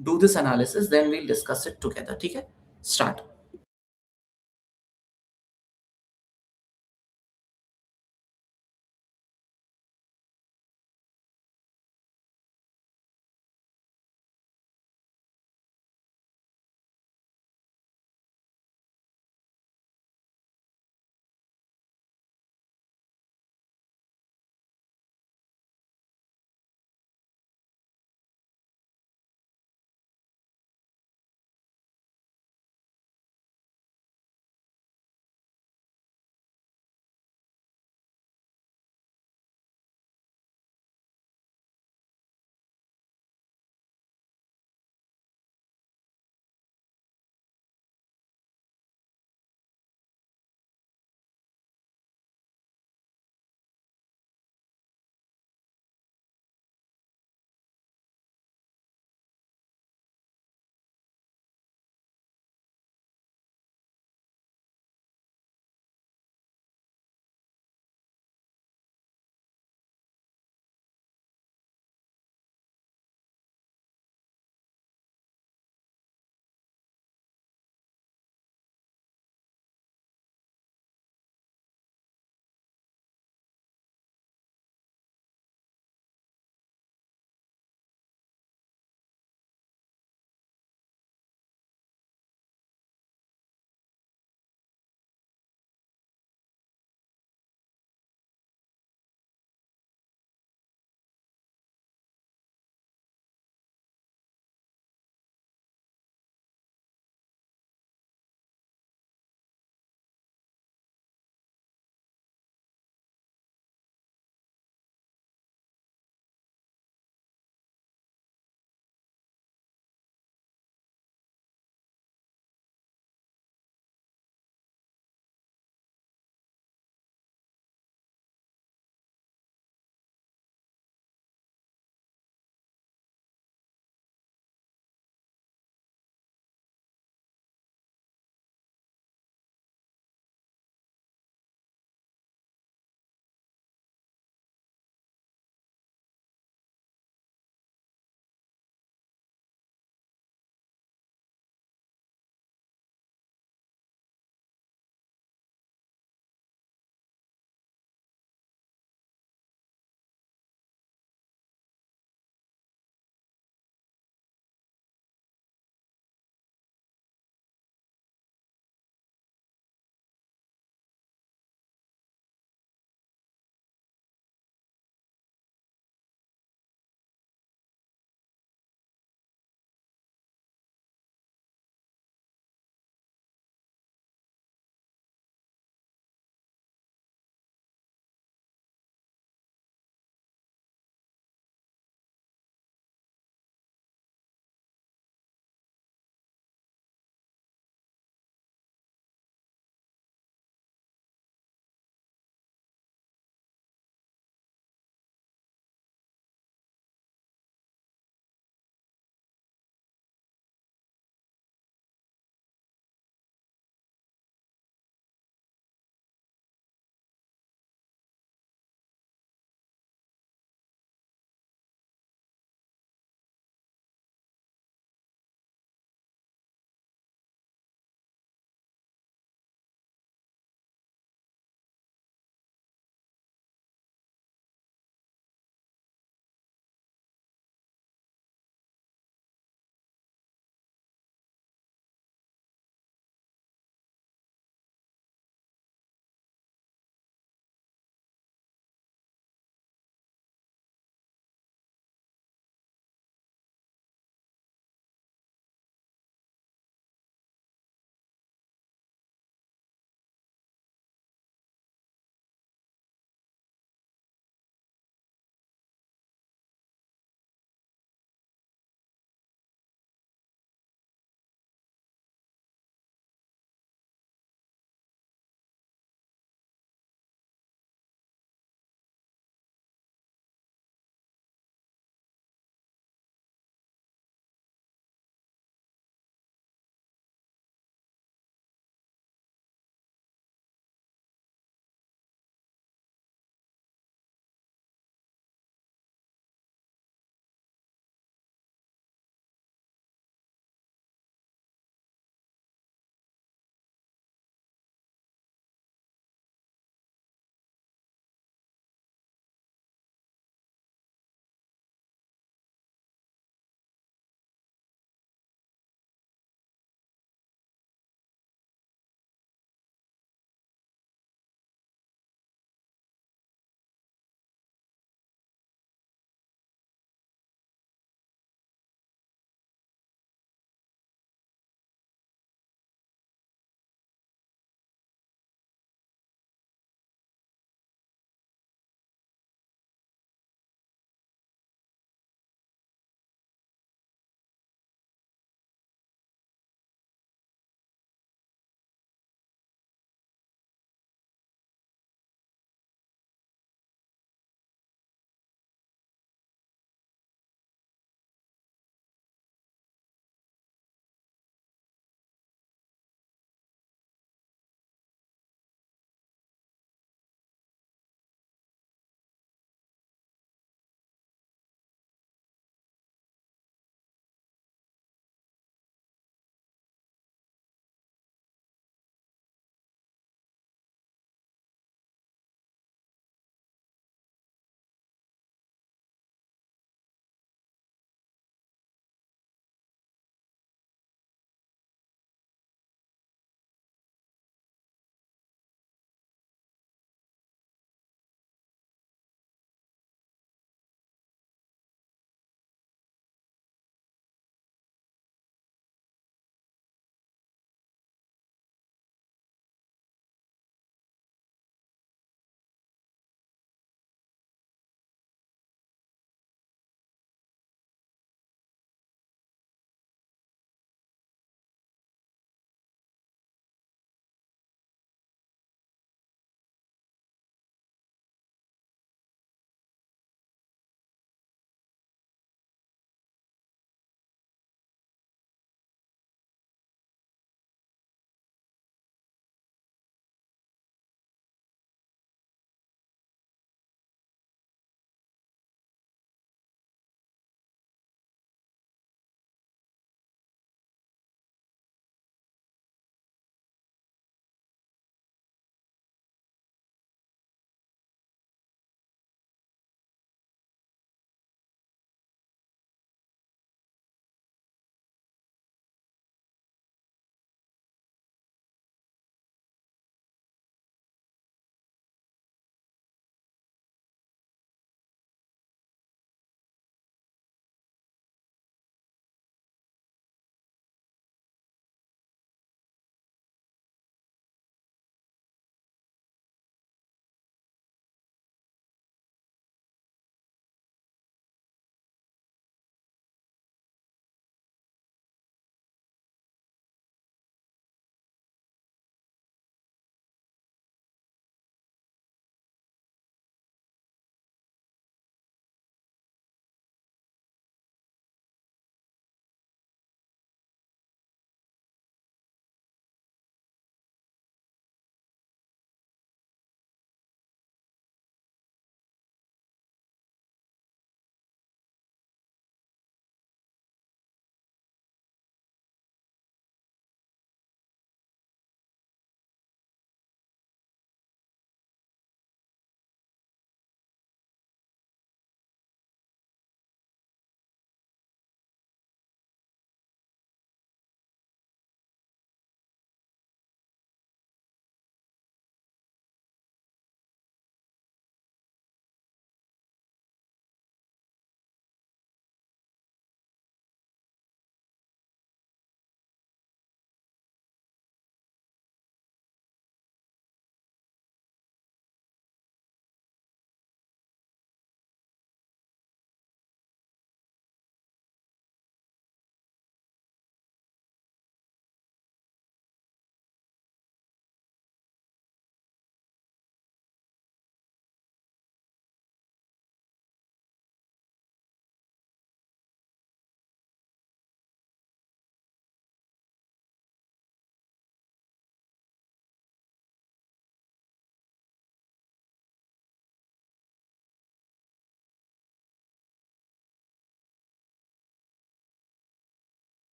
do this analysis, then we'll discuss it together. ठीक है, start.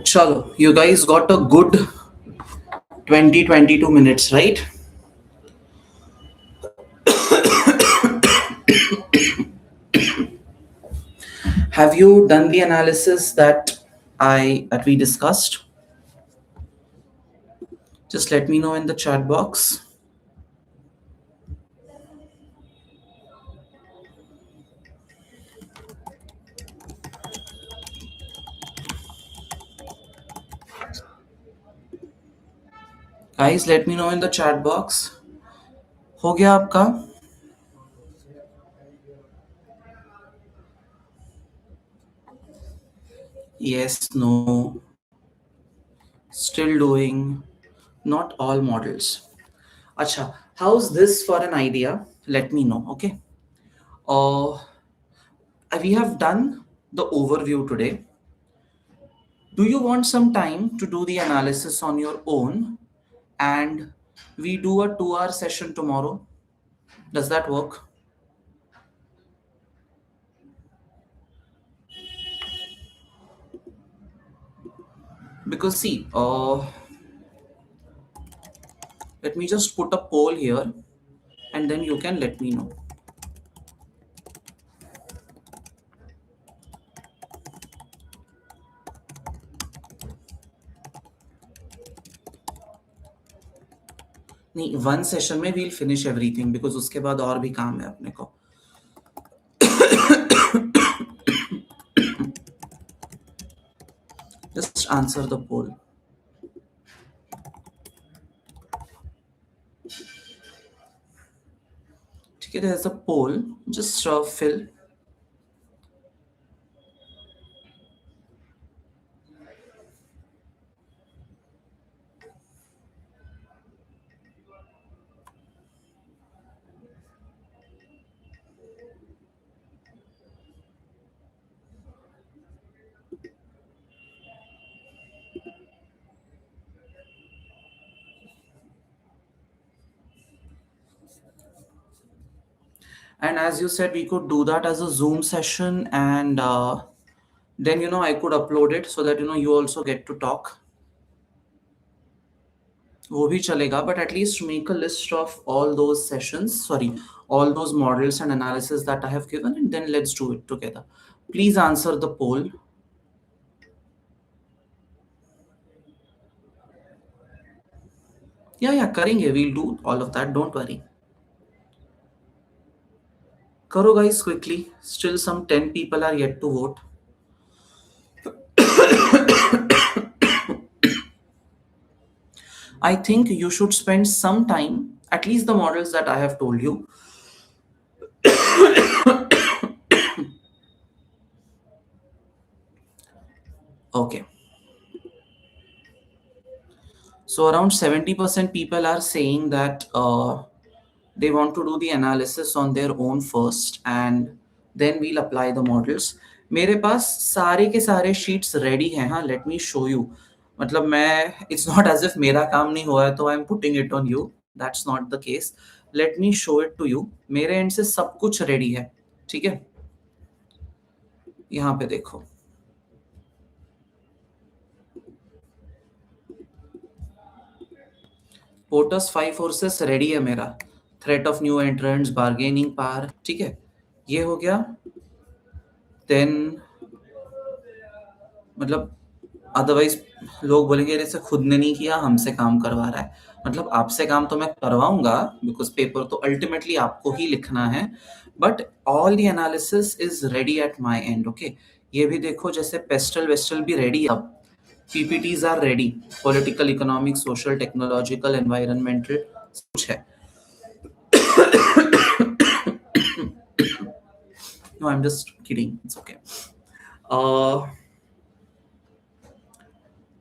Chalo, you guys got a good 20-22 minutes, right? Have you done the analysis that we discussed? Just let me know in the chat box. Guys, let me know in the chat box. हो गया आपका? Yes, no, still doing. Not all models. Acha, how's this for an idea? Let me know, okay? Uh, we have done the overview today. Do you want some time to do the analysis on your own? And we do a 2 hour session tomorrow. Does that work? Because see, let me just put a poll here and then you can let me know. नहीं, one session में we'll finish everything because उसके बाद और भी काम है अपने को. Just answer the poll. ठीक है, there's a poll. Just fill. And as you said, we could do that as a Zoom session, and then I could upload it so that you also get to talk. वो भी चलेगा, but at least make a list of all those sessions, sorry, all those models and analysis that I have given, and then let's do it together. Please answer the poll. Yeah, करेंगे, we'll do all of that, don't worry. करो guys quickly, still some 10 people are yet to vote. I think you should spend some time, at least the models that I have told you. Okay. So around 70% people are saying that they want to do the analysis on their own first and then we'll apply the models. मेरे पास सारे के सारे sheets ready हैं. हाँ, let me show you. मतलब मैं, it's not as if मेरा काम नहीं हुआ है तो I'm putting it on you. That's not the case. Let me show it to you. मेरे end से सब कुछ ready है. ठीक है? यहाँ पे देखो. पोर्टस 5 फोर्सेस रेडी है मेरा. Threat of new entrants, bargaining power, ठीक है, ये हो गया. देन मतलब अदरवाइज लोग बोलेंगे इसे खुद ने नहीं किया, हमसे काम करवा रहा है. मतलब आपसे काम तो मैं करवाऊंगा बिकॉज पेपर तो अल्टीमेटली आपको ही लिखना है, but all the analysis is ready at my and. Okay, ये भी देखो, जैसे पेस्टल वेस्टल भी रेडी है. अब PPTs are ready, political, economic, social, technological, environmental, कुछ है. No, I'm just kidding. It's okay.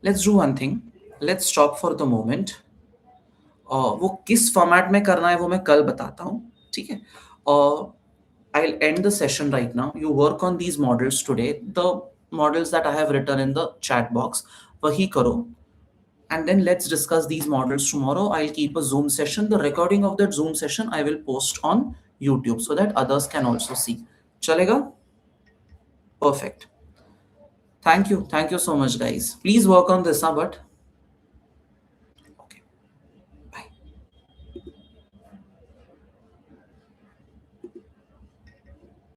Let's do one thing. Let's stop for the moment. वो किस फॉर्मेट में करना है वो मैं कल बताता हूँ, ठीक है. I'll end the session right now. You work on these models today. The models that I have written in the chat box, वही करो. And then let's discuss these models tomorrow. I'll keep a Zoom session. The recording of that Zoom session I will post on YouTube so that others can also see. चलेगा? Perfect. Thank you so much, guys. Please work on this, but